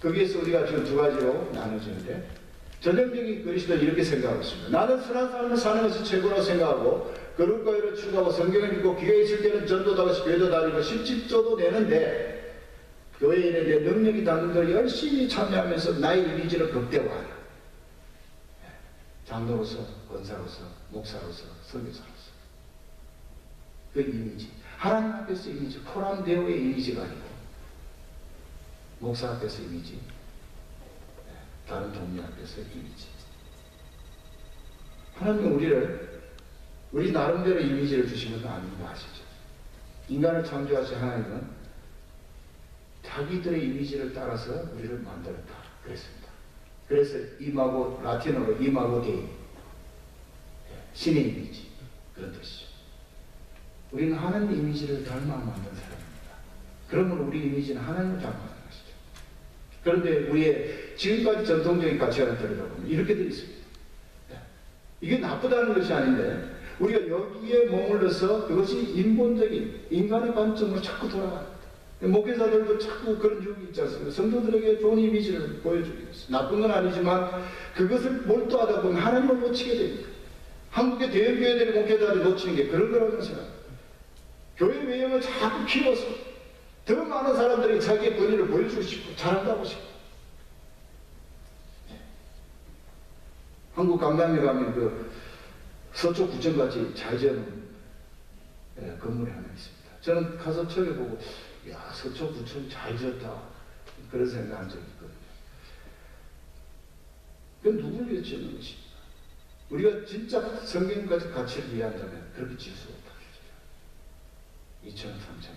거기에서 우리가 지금 두 가지로 나눠지는데 전형적인 그리스도는 이렇게 생각하고 있습니다. 나는 선한 삶을 사는 것이 최고라고 생각하고 거룩과 의를 추구하고 성경을 읽고 기회가 있을 때는 전도도 하고 교회도 다니고 십집조도 내는데 교회 일에 대해 능력이 닿는 걸 열심히 참여하면서 나의 이미지를 극대화하라. 장로로서, 권사로서, 목사로서, 선교사로서 그 이미지 하나님 앞에서 이미지, 코람데오의 이미지가 아니고 목사 앞에서 이미지, 다른 동료 앞에서 이미지. 하나님은 우리 나름대로 이미지를 주신 건 아닌 거 아시죠? 인간을 창조하신 하나님은 자기들의 이미지를 따라서 우리를 만들었다 그랬습니다. 그래서 이마고, 라틴어로 이마고 데이, 신의 이미지, 그런 뜻이죠. 우리는 하나님 이미지를 닮아 만든 사람입니다. 그러면 우리 이미지는 하나님을 닮아가는 것이죠. 그런데 우리의 지금까지 전통적인 가치관을 들여다보면 이렇게 되어 있습니다. 이게 나쁘다는 것이 아닌데 우리가 여기에 머물러서 그것이 인본적인 인간의 관점으로 자꾸 돌아갑니다. 목회자들도 자꾸 그런 유혹이 있지 않습니까? 성도들에게 좋은 이미지를 보여주기 위해서. 나쁜 건 아니지만 그것을 몰두하다 보면 하나님을 놓치게 됩니다. 한국의 대형교회들의 목회자들이 놓치는 게 그런 거라고 생각합니다. 교회 외형을 자꾸 키워서 더 많은 사람들이 자기의 권위를 보여주고 싶고 잘한다고 싶고. 한국 강남에 가면 그 서초구청같이 잘 지어놓은 건물이 하나 있습니다. 저는 가서 저기 보고 야 서초구청 잘 지었다 그런 생각한 적이 있거든요. 그건 누구를 위해 지는 것입니까? 우리가 진짜 성경까지 가치를 이해한다면 그렇게 지을 수 없다. 2천, 3천.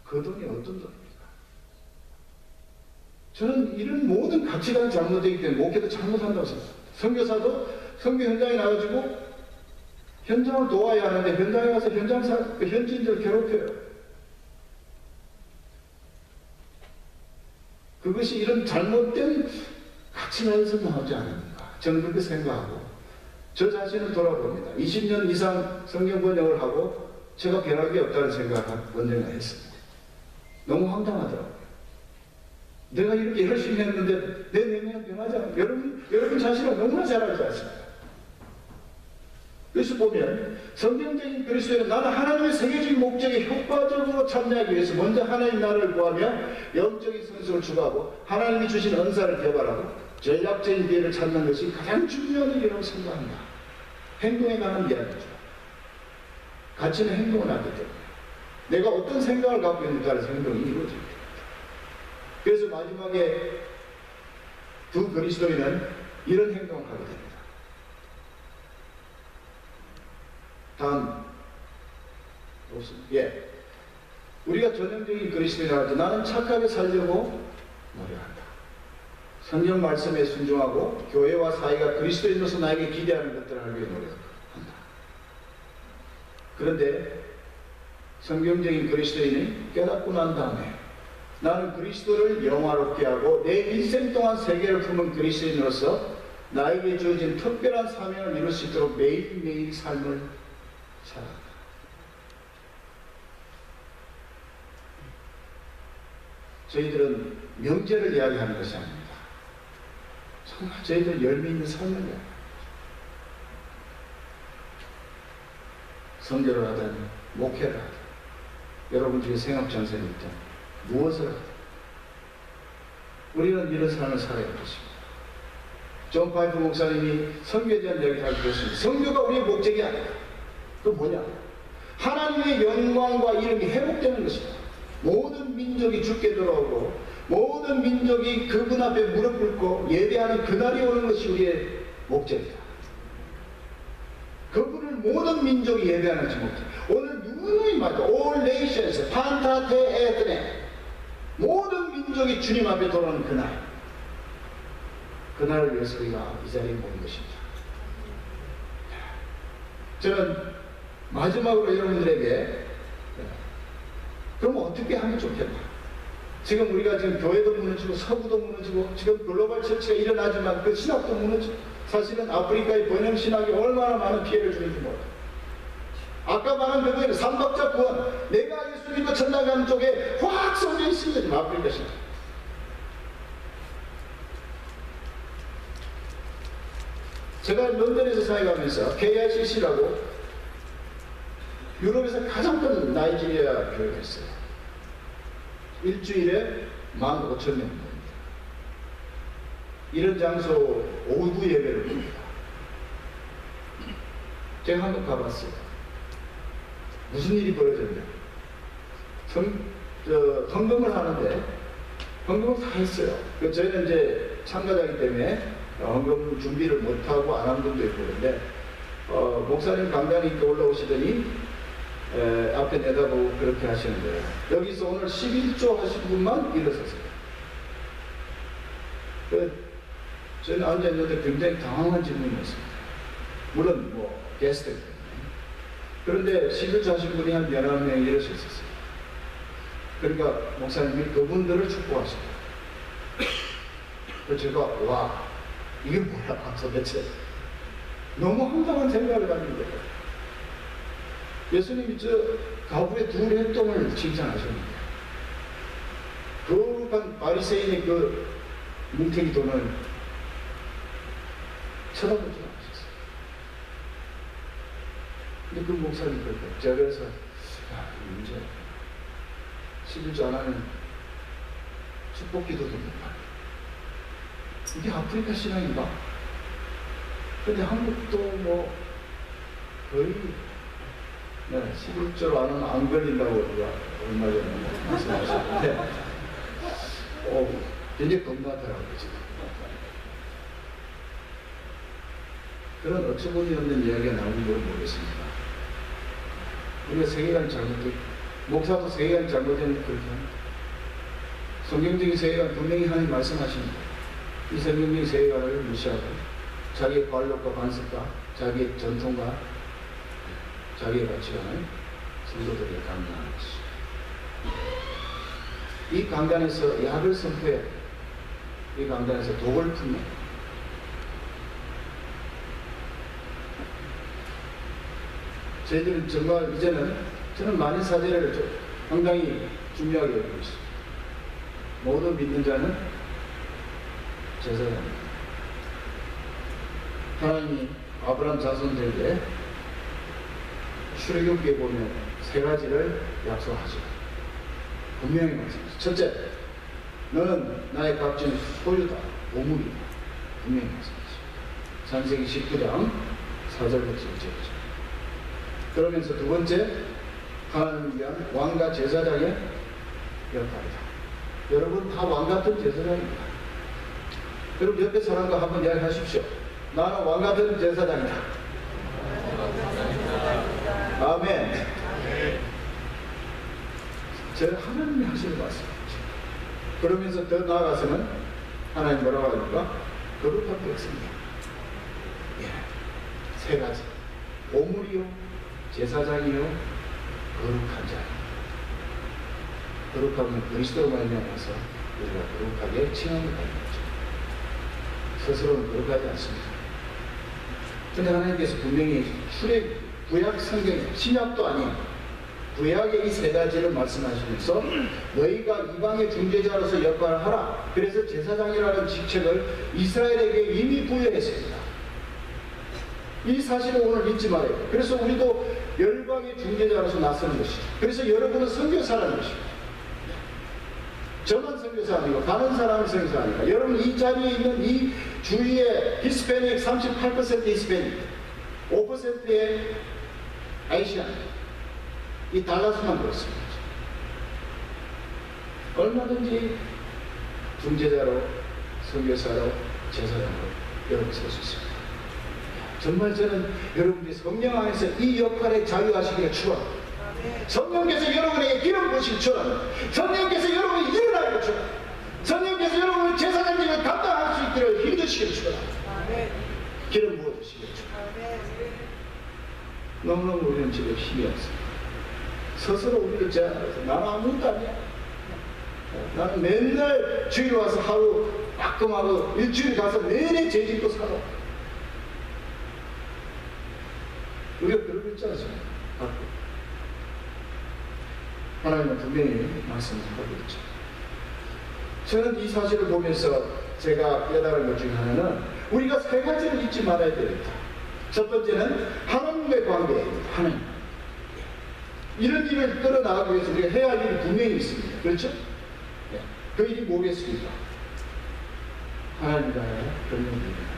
그 돈이 어떤 돈입니까? 저는 이런 모든 가치관이 잘못되기 때문에 목회도 잘못한다고 생각합니다. 선교사도 선교 현장에 나가지고 현장을 도와야 하는데 현장에 가서 현지인들을 괴롭혀요. 그것이 이런 잘못된 가치관에서 나오지 않습니까? 저는 그렇게 생각하고 저 자신을 돌아봅니다. 20년 이상 성경 번역을 하고 제가 변한 게 없다는 생각을 언젠가 했습니다. 너무 황당하더라고요. 내가 이렇게 열심히 했는데 내 내면은 변하지 않아요. 여러분 자신을 너무나 잘 알지 않습니까? 그래서 보면 성경적인 그리스도는 나는 하나님의 세계적인 목적에 효과적으로 참여하기 위해서 먼저 하나님 나라를 구하며 영적인 성숙을 추구하고 하나님이 주신 은사를 개발하고 전략적인 기회를 찾는 것이 가장 중요한 일이라고 생각합니다. 행동에 관한 이야기죠. 가치는 행동을 하기 때문에 내가 어떤 생각을 갖고 있는지 따라서 행동이 이루어집니다. 그래서 마지막에 두 그리스도인은 이런 행동을 하게 됩니다. 다음 예, 우리가 전형적인 그리스도인이라 할 때 나는 착하게 살려고 노력한다. 성경 말씀에 순종하고 교회와 사회가 그리스도인으로서 나에게 기대하는 것들을 하기 위해 노력한다. 그런데 성경적인 그리스도인이 깨닫고 난 다음에 나는 그리스도를 영화롭게 하고 내 일생 동안 세계를 품은 그리스도인으로서 나에게 주어진 특별한 사명을 이룰 수 있도록 매일매일 삶을 살아간다. 저희들은 명제를 이야기하는 것이 아닙니다. 정말 저희들 열매 있는 삶을 이야기합니다. 선교를 하든 목회를 하든 여러분 중에 생업전선이 있든 무엇을 하든 우리는 이런 삶을 살아야 것입니다. 존 파이프 목사님이 선교에 대한 이야기를 하기로 했습니다. 선교가 우리의 목적이 아니다. 그 뭐냐? 하나님의 영광과 이름이 회복되는 것이다. 모든 민족이 주께 돌아오고 모든 민족이 그분 앞에 무릎 꿇고 예배하는 그날이 오는 것이 우리의 목적이다. 그분을 모든 민족이 예배하는 것이 목적. 오늘 누누이 말도 All Nations, 판타테 에드네, 모든 민족이 주님 앞에 돌아오는 그날, 그날을 위해서 우리가 이 자리에 모인 것입니다. 저는 마지막으로 여러분들에게 그럼 어떻게 하면 좋겠나? 지금 우리가 지금 교회도 무너지고 서구도 무너지고 지금 글로벌 처치가 일어나지만 그 신학도 무너지고 사실은 아프리카의 번영 신학이 얼마나 많은 피해를 주는지 몰라요. 아까 말한 그거는 삼박자 구원, 내가 예수 믿고 천당 가는 쪽에 확 쏠려 있습니다. 지금 아프리카 신학. 제가 런던에서 사역하면서 KICC라고 유럽에서 가장 큰 나이지리아 교회가 있어요. 일주일에 15,000명. 이런 장소 오후 예배를 봅니다. 제가 한번 가봤어요. 무슨 일이 벌어졌냐? 헌금을 하는데 헌금을 다 했어요. 저희는 이제 참가자이기 때문에 헌금 준비를 못하고 안 한 분도 있고 그런데 목사님 강단이 이렇게 올라오시더니 앞에 내다보고 그렇게 하시는 거예요. 여기서 오늘 11조 하신 분만 일어섰어요. 저는 앉아있는데 굉장히 당황한 질문이었습니다. 물론 뭐 게스트 때문에. 그런데 11조 하신 분이 한 11명이 일어서 있었어요. 그러니까 목사님이 그분들을 축복하십니다. 그래서 제가 와, 이게 뭐야 도대체. 너무 황당한 생각을 가진 거예요. 예수님이 저 가부의 두 행동을 칭찬하셨는데 거룩한 바리새인의 그 뭉탱이 돈을 쳐다보지 않으셨어요. 근데 그 목사님 그랬대요. 그래서 문제 11조 안 하면 축복기도도 못 하고 이게 아프리카 신앙인가? 근데 한국도 뭐 거의 11조로 안 하면 안 걸린다고 우리가 얼마 전에 말씀하셨는데 굉장히 겁나더라고요 지금. 그런 어처구니 없는 이야기가 나오는 걸 모르겠습니다. 우리가 세계관이 잘못된, 목사도 세계관이 잘못된 그렇게 합니다. 성경적인 세계관 분명히 하나님 말씀하십니다. 이 성경적인 세계관을 무시하고 자기의 관록과 관습과 자기의 전통과 자기의 가치관을 성도들에게 강단하는 것이죠. 이 강단에서 약을 선포해야 돼요. 이 강단에서 독을 품는. 저희들은 정말 이제는 저는 만인 사제를 상당히 중요하게 여기고 있습니다. 모든 믿는 자는 제사장입니다. 하나님이 아브라함 자손들에게 출애굽기에 보면 세 가지를 약속하죠. 분명히 말씀하시죠. 첫째, 너는 나의 값진 소유다, 보물이다. 분명히 말씀하시죠. 창세기 19장 4절부터 5절이죠. 그러면서 두 번째, 하나님을 위한 왕과 제사장의 역할이다. 여러분 다 왕 같은 제사장입니다. 여러분 옆에 사람과 한번 이야기하십시오. 나는 왕 같은 제사장이다. 아멘. 저 하나님이 하시는 말씀이죠. 그러면서 더 나아가서는 하나님 뭐라고 합니까? 거룩한 백성이다. 세 가지. 보물이요, 제사장이요, 거룩한 자요. 거룩함은 그리스도로 말미암아서 우리가 거룩하게 칭함을 받는 거죠. 스스로는 거룩하지 않습니다. 그런데 하나님께서 분명히 구약 성경, 신약도 아닌 구약의 이 세 가지를 말씀하시면서 너희가 이방의 중재자로서 역할을 하라. 그래서 제사장이라는 직책을 이스라엘에게 이미 부여했습니다. 이 사실을 오늘 잊지 말아요. 그래서 우리도 열방의 중재자로서 나서는 것이죠. 그래서 여러분은 선교사라는 것입니다. 저만 선교사 아니고 다른 사람은 선교사 아니고 여러분 이 자리에 있는 이 주위에 히스패닉 38% 히스패닉, 5%의 아시안, 이 달라스만 그렇습니다. 얼마든지 중재자로, 선교사로, 제사장으로 여러분 설 수 있습니다. 정말 저는 여러분들이 성령 안에서 이 역할에 자유하시기를 축원합니다. 성령께서 여러분에게 기름 부으심처럼, 성령께서 여러분이 일어나기를 축원합니다. 성령께서 여러분의 제사장직을 감당할 수 있기를 힘주시기를 축원합니다. 기름 부어주시기를 축원합니다. 너무너무 우리는 지금 힘이 없습니다. 스스로 우리를 제안해서 나는 아무것도 아니야. 나는 맨날 주일 와서 하루 따끔하고 일주일 가서 내내 죄짓고 살아. 우리가 그러고 있지 않습니까? 하나님은 분명히 말씀하고 있죠. 저는 이 사실을 보면서 제가 깨달은 것 중에 하나는 우리가 세 가지를 잊지 말아야 되겠다. 첫 번째는 하나님과의 관계입니다. 하나님. 이런 일을 끌어나가기 위해서 우리가 해야 할 일이 분명히 있습니다. 그렇죠? 네. 그 일이 뭐겠습니까? 하나님과의 협력입니다.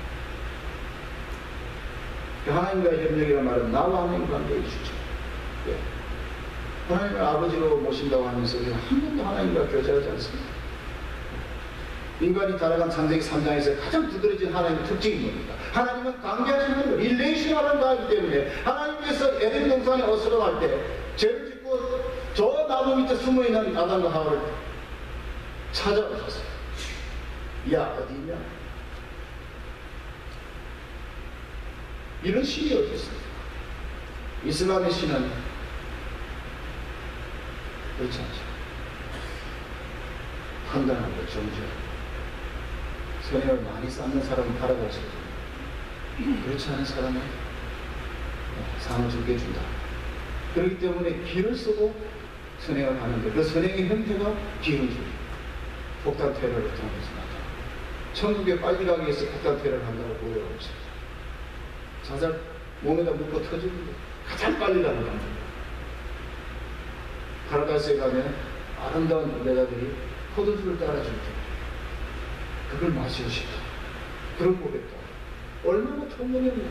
하나님과의 협력이라는 말은 나와 하나님 관계의 주죠. 네. 하나님을 아버지로 모신다고 하면서 우리가 한 번도 하나님과 교제하지 않습니다. 인간이 타락한 창세기 3장에서 가장 두드러진 하나님의 특징이 뭡니까? 하나님은 관계하시는 것, 릴레이션하는 거이기 때문에 하나님께서 에덴 동산에 어스러갈 때 죄를 짓고 저 나무 밑에 숨어있는 아담과 하와를 찾아오셨어요. 야, 어디 있냐? 이런 신이 어디 있습니까? 이슬람의 신은 그렇지 않죠. 판단하고 정죄하고 선행을 많이 쌓는 사람은 팔아갈 수 있고 그렇지 않은 사람은 상을 적게 준다. 그렇기 때문에 기를 쓰고 선행을 하는데 그 선행의 형태가 기름주의, 폭탄 테러를 통해서 나타납니다. 천국에 빨리 가기 위해서 폭탄 테러를 한다고 보여하고 있습니다. 자살 몸에다 묶고 터지는데 가장 빨리 가는 겁니다. 파라다이스에 가면 아름다운 여자들이 포도주를 따라줄 때 그걸 마시고 싶다. 그런 고백도 얼마나 터무니없냐.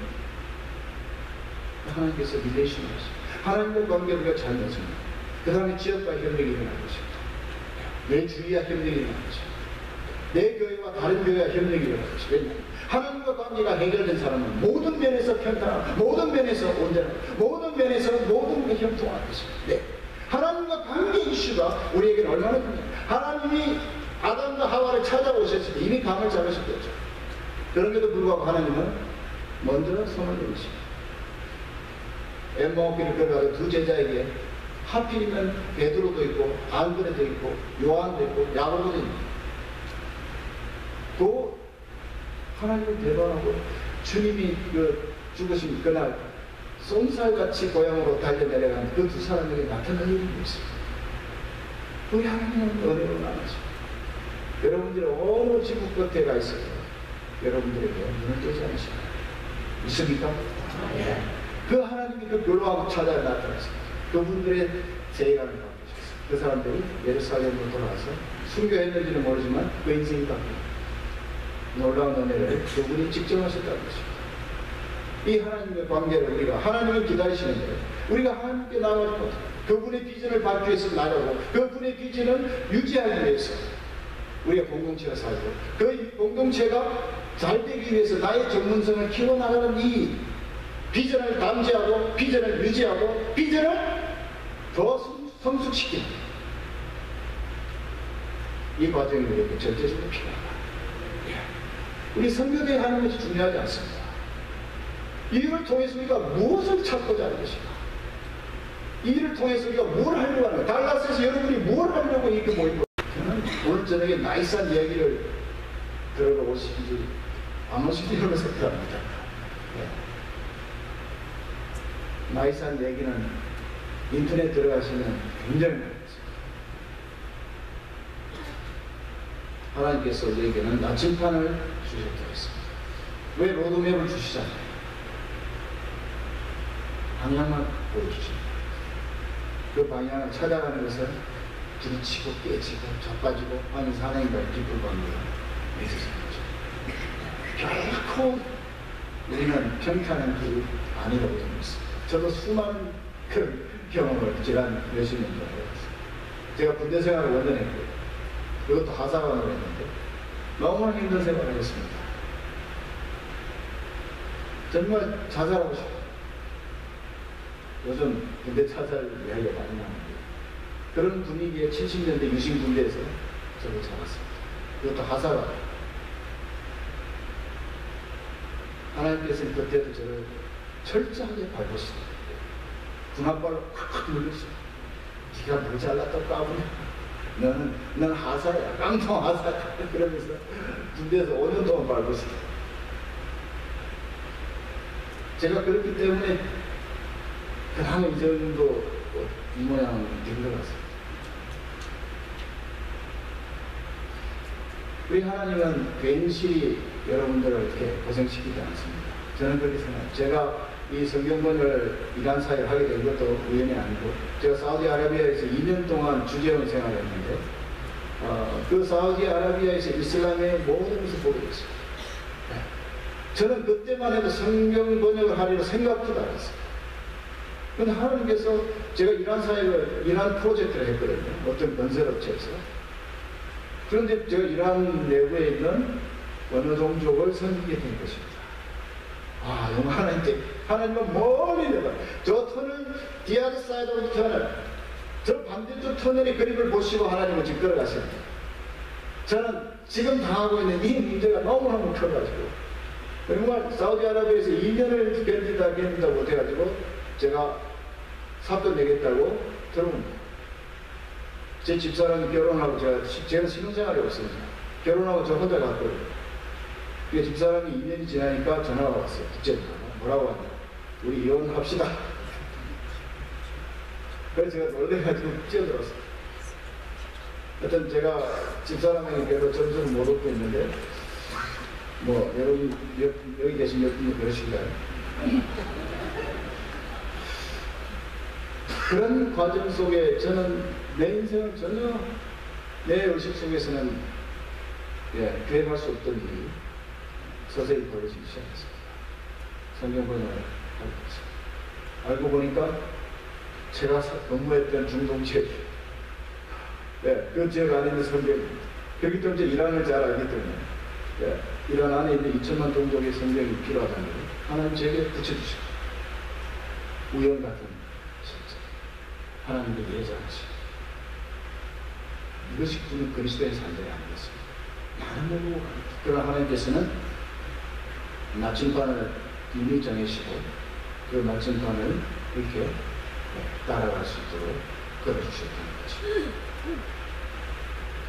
하나님께서 릴레이션을 하십니다. 하나님과 관계를 우리가 잘 맺습니다. 그 다음에 지역과 협력이 일어날 것입니다. 내 주위와 협력이 일어날 것입니다. 내 교회와 다른 교회와 협력이 일어날 것입니다. 왜냐하면 하나님과 관계가 해결된 사람은 모든 면에서 평탄하고 모든 면에서 온전하고 모든 면에서 모든 게 형통할 것입니다. 네. 하나님과 관계 이슈가 우리에게는 얼마나 중요해요. 하나님이 아담과 하와를 찾아오셨을 때 이미 감을 잡으셨겠죠. 그런데도 불구하고 하나님은 먼저 손을 내미십니다. 엠마오길을 걸어가서 두 제자에게 하필이면 베드로도 있고 안드레도 있고 요한도 있고 야고보도 있고 또 하나님을 대변하고 주님이 그 죽으신 그날 쏜살같이 고향으로 달려내려간 그 두 사람에게 나타난 일이 있습니다. 우리 하나님은 은혜로 나누십니다. 여러분들이 어느 지구 끝에 가 있어도 여러분들에게 눈을 뜨지 않으십니다. 있습니까? 네. 그 하나님이 그 교로하고 찾아 나타났습니다. 그분들의 세계관을 바꾸셨어요. 그 사람들이 예루살렘으로 돌아와서 순교했는지는 모르지만 그 인생이 바뀝니다. 놀라운 은혜를 그분이 직접 하셨다는 것입니다. 이 하나님의 관계를 우리가 하나님을 기다리시는데 우리가 하나님께 나아가지 못합니다. 그분의 비전을 받기 위해서 나가고 그분의 비전을 유지하기 위해서 우리가 공동체가 살고 그 공동체가 잘 되기 위해서 나의 전문성을 키워나가는 이 비전을 감지하고 비전을 유지하고 비전을 더 성숙시키는 이 과정이 우리에게 절대적으로 필요하다. 우리 선교대에 하는 것이 중요하지 않습니다. 이 일을 통해서 우리가 무엇을 찾고자 하는 것인가? 이 일을 통해서 우리가 뭘 하려고 하는 가 달라스에서 여러분이 뭘 하려고 이렇게 모이고 저는 오늘 저녁에 나이스한 이야기를 들으러 오시는지 안 오시리라고 생각합니다. 네. 나이스한 얘기는 인터넷 들어가시면 굉장히 많습니다. 하나님께서 우리에게는 나침판을 주셨다고 했습니다. 왜 로드맵을 주시잖아요. 방향만 보여주십니다. 그 방향을 찾아가는 것은 부딪히고 깨지고 자빠지고 하는 하나님과의 깊은 관계가 맺어지는 거죠. 결코 우리는 평탄한 길이 아니라고 생각했습니다. 저도 수많은 그런 경험을 지난 몇십 년 동안 해봤습니다. 제가 군대 생활을 원전 했고요. 그것도 하사관으로 했는데 너무나 힘든 생활을 했습니다. 정말 자살하고 싶어요. 요즘 군대 자살 이야기가 많이 나오는데 그런 분위기에 70년대 유신 군대에서 저를 잡았습니다. 그것도 하사관. 하나님께서는 그때도 저를 철저하게 밟으시더라고요. 군합발로 콱콱 눌렀어요. 네가 뭘 잘났다고 까부냐? 너는 하사야. 깡통 하사야. 그러면서 군대에서 5년 동안 밟으시더라고요. 제가 그렇기 때문에 그 다음에 이 정도 이 모양은 된 것 같습니다. 우리 하나님은 괜시리 여러분들을 이렇게 고생시키지 않습니다. 저는 그렇게 생각합니다. 제가 이 성경번을 이란 사회를 하게 된 것도 우연이 아니고 제가 사우디아라비아에서 2년 동안 주재원 생활을 했는데 그 사우디아라비아에서 이슬람의 모든 것을 보게 됐습니다. 저는 그때만 해도 성경 번역을 하려고 생각도 안 했어요. 그런데 하나님께서 제가 이란 프로젝트를 했거든요. 어떤 건설업체에서. 그런데 제가 이란 내부에 있는 어느 종족을 섬기게 된 것입니다. 아, 너무 하나님은 멀리 내가 저 터널, 디아드 사이드 오브 터널, 저 반대쪽 터널의 그림을 보시고 하나님은 지금 걸어가십니다. 저는 지금 당하고 있는 이 문제가 너무너무 커가지고 정말 사우디아라비아에서 2년을 견디다 못해가지고 제가 사돈 내겠다고 들어옵니다. 제 집사람이 결혼하고 제가 신혼생활이 없습니다. 결혼하고 저 혼자 갔거든요. 그 집사람이 2년이 지나니까 전화가 왔어요. 국제전화가. 뭐라고 하냐. 우리 이혼합시다. 그래서 제가 놀래가지고 뛰어들었어요. 하여튼 제가 집사람에게 별로 점수를 못 얻고 있는데 뭐 여러분 여기 계신 몇 분이 그러신가요? 그런 과정 속에 저는 내 인생을 전혀 내 의식 속에서는 계획할 수 없던 일이 서서히 벌어지기 시작했습니다. 성경 번역을 하고 있습니다. 알고 보니까 제가 근무했던 중동 지역, 그 지역 안에 있는 성경입니다. 그렇기 때문에 이란을 잘 알기 때문에 이란 안에 있는 2천만 동족의 성경이 필요하다는 것을 하나님 제게 붙여주시고 우연 같은 실제 하나님의 예정하시 이것이 그리스도의 삶들이 아니겠습니까? 많은 모르고 그러나 하나님께서는 나침반을 이미 정해시고 그 나침반을 이렇게 따라갈 수 있도록 끌어주셨다는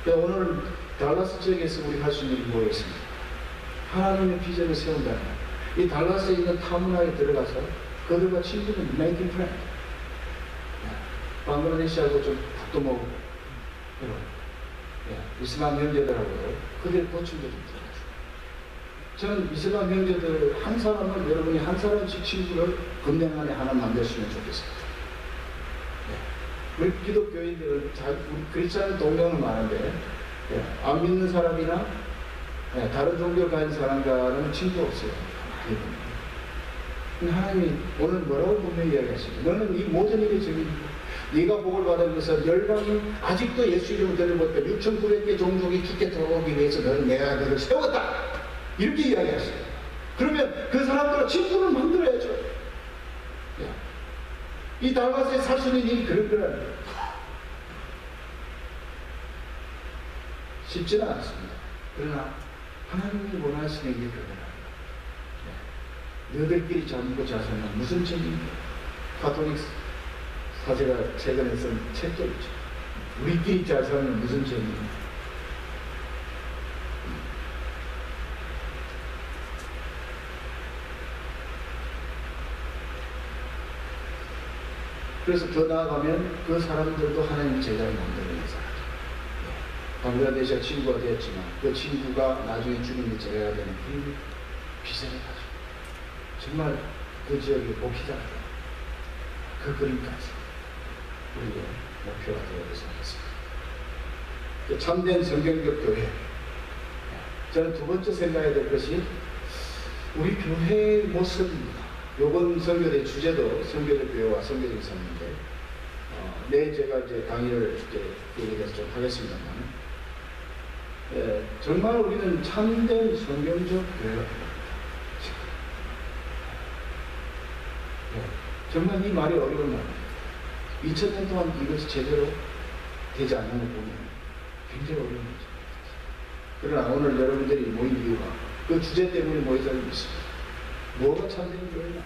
거죠. 오늘 달라스 지역에서 우리 할 수 있는 일이 뭐겠습니까? 하나님의 비전을 세운다는 이 달라스에 있는 타문화에 들어가서 그들과 친구는 making friend. 방글라데시하고 좀 밥도 먹고 이슬람 형제들하고도 그들 고충도 좀 들어가죠. 저는 이슬람 형제들 한 사람을 여러분이 한 사람씩 친구를 금년 안에 하나 만드시면 좋겠습니다. 우리 기독교인들은 우리 크리스찬 동료는 많은데 안 믿는 사람이나 다른 종교를 가진 사람과는 친구 없어요. 하나님이 오늘 뭐라고 분명히 이야기하십니까? 너는 이 모든 일이 적이고 네가 복을 받은 것은 열방이 아직도 예수 이름을 들어볼 때 6,900개 종족이 죽게 돌아오기 위해서 내가 너를 세웠다. 이렇게 이야기하세요. 그러면 그 사람들과 친구를 만들어야죠. 이 달마스에 살 수 있는 일이 그런 거라는 쉽지는 않습니다. 그러나 하나님이 원하시는 게 그거랍니다. 너희들끼리 잘 먹고 잘 살면 무슨 책임이야? 가톨릭 사제가 최근에 쓴 책도 있죠. 우리끼리 잘 살면 무슨 책임이야? 그래서 더 나아가면 그 사람들도 하나님 제자를 만들어낸 사람. 방글라데시와 친구가 되었지만 그 친구가 나중에 주님의 제자가 되는 그 비전을 가지고 정말 그 지역의 목회자가 되는 그 그림까지 우리의 목표가 되어야 하겠습니다. 참된 성경적 교회. 저는 두 번째 생각해야 될 것이 우리 교회의 모습입니다. 이번 선교대 주제도 선교대 교회와 선교대 있었는데 내일 제가 이제 강의를 여기에서 좀 하겠습니다만 정말 우리는 참된 성경적 교회가 됩니다. 정말 이 말이 어려운 말이에요. 2000년 동안 이것이 제대로 되지 않는 걸 보면 굉장히 어려운 거죠. 그러나 오늘 여러분들이 모인 이유가 그 주제 때문에 모이자는 것입니다. 뭐가 참된 교회냐?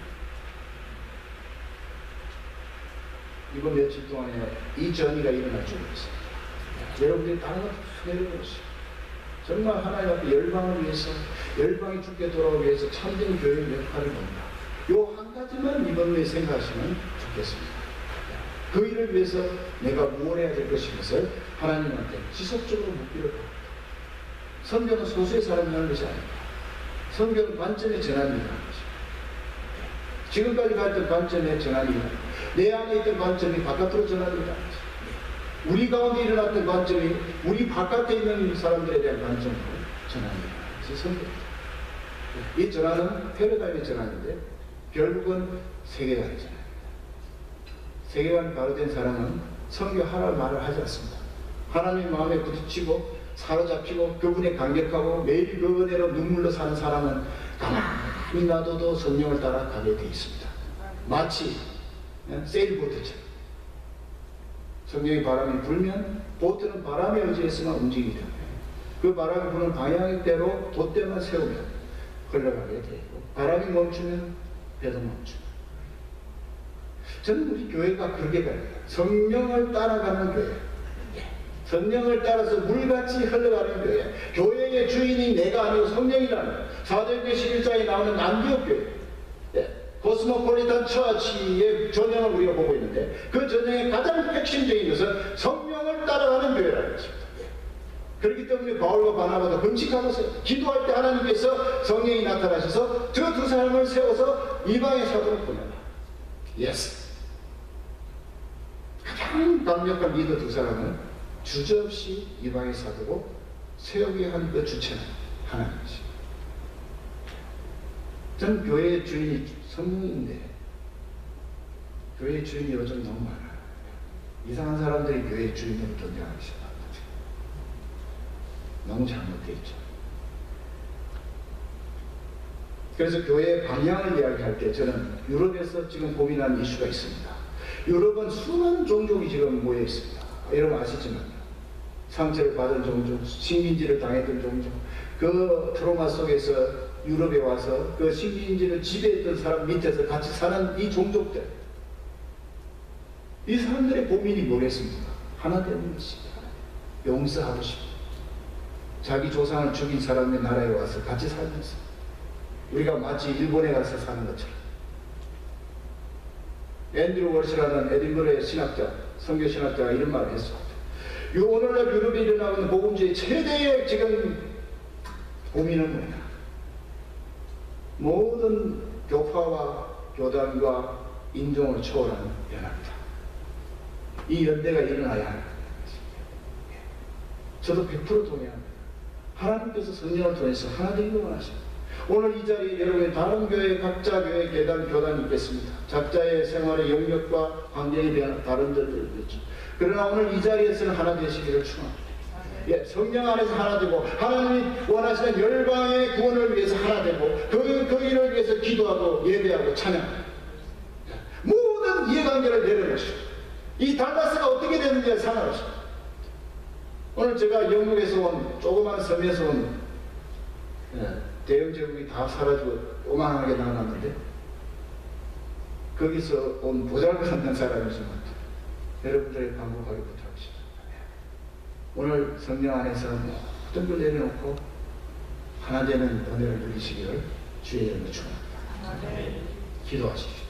이번 며칠 동안에 이 전이가 일어날 줄 알았습니다. 여러분들이 다른 것도 내려놓으시고 정말 하나님 앞에 열방을 위해서, 열방이 죽게 돌아오기 위해서 참된 교회의 역할을 본다. 요 한 가지만 이번 후에 생각하시면 좋겠습니다. 그 일을 위해서 내가 무엇을 해야 될 것이면서 하나님한테 지속적으로 묻기를 바랍니다. 선교는 소수의 사람이 하는 것이 아닙니다. 선교는 관점의 전환이라는 것입니다. 지금까지 갔던 관점의 전환이 내 안에 있던 관점이 바깥으로 전환이라는 것입니다. 우리 가운데 일어났던 관점이 우리 바깥에 있는 사람들에 대한 관점으로 전환이라는 것이 선교입니다. 이 전환은 패러다임의 전환인데 결국은 세계관이잖아요. 세계관이 바로 된 사람은 선교하라는 말을 하지 않습니다. 하나님 마음에 부딪히고 사로잡히고 그분에 감격하고 매일 그 은혜로 눈물로 사는 사람은 가만히 놔둬도 성령을 따라 가게 되어 있습니다. 마치 세일보트처럼 성령의 바람이 불면 보트는 바람에 의지해서만 움직이기 때문에 그 바람이 부는 방향대로 돛대만 세우면 흘러가게 되고 바람이 멈추면 배도 멈추고 저는 우리 교회가 그렇게 가요. 성령을 따라가는 교회, 성령을 따라서 물같이 흘러가는 교회, 교회의 주인이 내가 아니고 성령이라는 사도행전 11장에 나오는 안디옥 교회, 코스모폴리탄 처치의 전형을 우리가 보고 있는데 그 전형의 가장 핵심적인 것은 성령을 따라가는 교회라는 것입니다. 그렇기 때문에 바울과 바나바도 금식하면서 기도할 때 하나님께서 성령이 나타나셔서 저 두 사람을 세워서 이방의 사도로 보내라. 예스. 가장 강력한 리더 두 사람은 주저없이 이방의 사도로 세우게 한 그 주체는 하나님이십니다. 저는 교회의 주인이 성령인데 교회의 주인이 요즘 너무 많아요. 이상한 사람들이 교회의 주인으로 등장하기 시작합니다. 너무 잘못되어 있죠. 그래서 교회의 방향을 이야기할 때 저는 유럽에서 지금 고민하는 이슈가 있습니다. 유럽은 수많은 종족이 지금 모여 있습니다. 여러분 아시지만 상처를 받은 종족, 식민지를 당했던 종족, 그 트로마 속에서 유럽에 와서 그 식민지를 지배했던 사람 밑에서 같이 사는 이 종족들, 이 사람들의 고민이 뭐겠습니까? 하나 되는 것입니다. 용서하고 싶고 자기 조상을 죽인 사람의 나라에 와서 같이 살면서 우리가 마치 일본에 가서 사는 것처럼. 앤드루 월시라는 에딘버러의 신학자, 선교신학자가 이런 말을 했습니다. 오늘날 유럽에 일어나고 있는 복음주의 최대의 지금 고민은 뭐냐? 모든 교파와 교단과 인종을 초월하는 연합이다. 이 연대가 일어나야 하는 것입니다. 저도 100% 동의합니다. 하나님께서 성령을 통해서 하나 되기를 원하십니다. 오늘 이 자리에 여러분의 다른 교회, 각자 교회, 계단, 교단이 있겠습니다. 각자의 생활의 영역과 환경에 대한 다른 점들이 있죠. 그러나 오늘 이 자리에서는 하나 되시기를 축원합니다. 예, 성령 안에서 하나 되고 하나님이 원하시는 열방의 구원을 위해서 하나 되고 그 일을 위해서 기도하고 예배하고 찬양합니다. 모든 이해관계를 내려놓으시고 이 달라스가 어떻게 되는지에 상관없습니다. 오늘 제가 영국에서 온 조그만 섬에서 온 대영 제국이 다 사라지고 요만하게 나왔는데 거기서 온 보잘것없는 사람이지만 여러분들의 반복하게 부탁합니다. 오늘 성령 안에서 모든 걸 내려놓고 하나 되는 은혜를 누리시기를 주의 이름으로 축원합니다. 기도하십시오.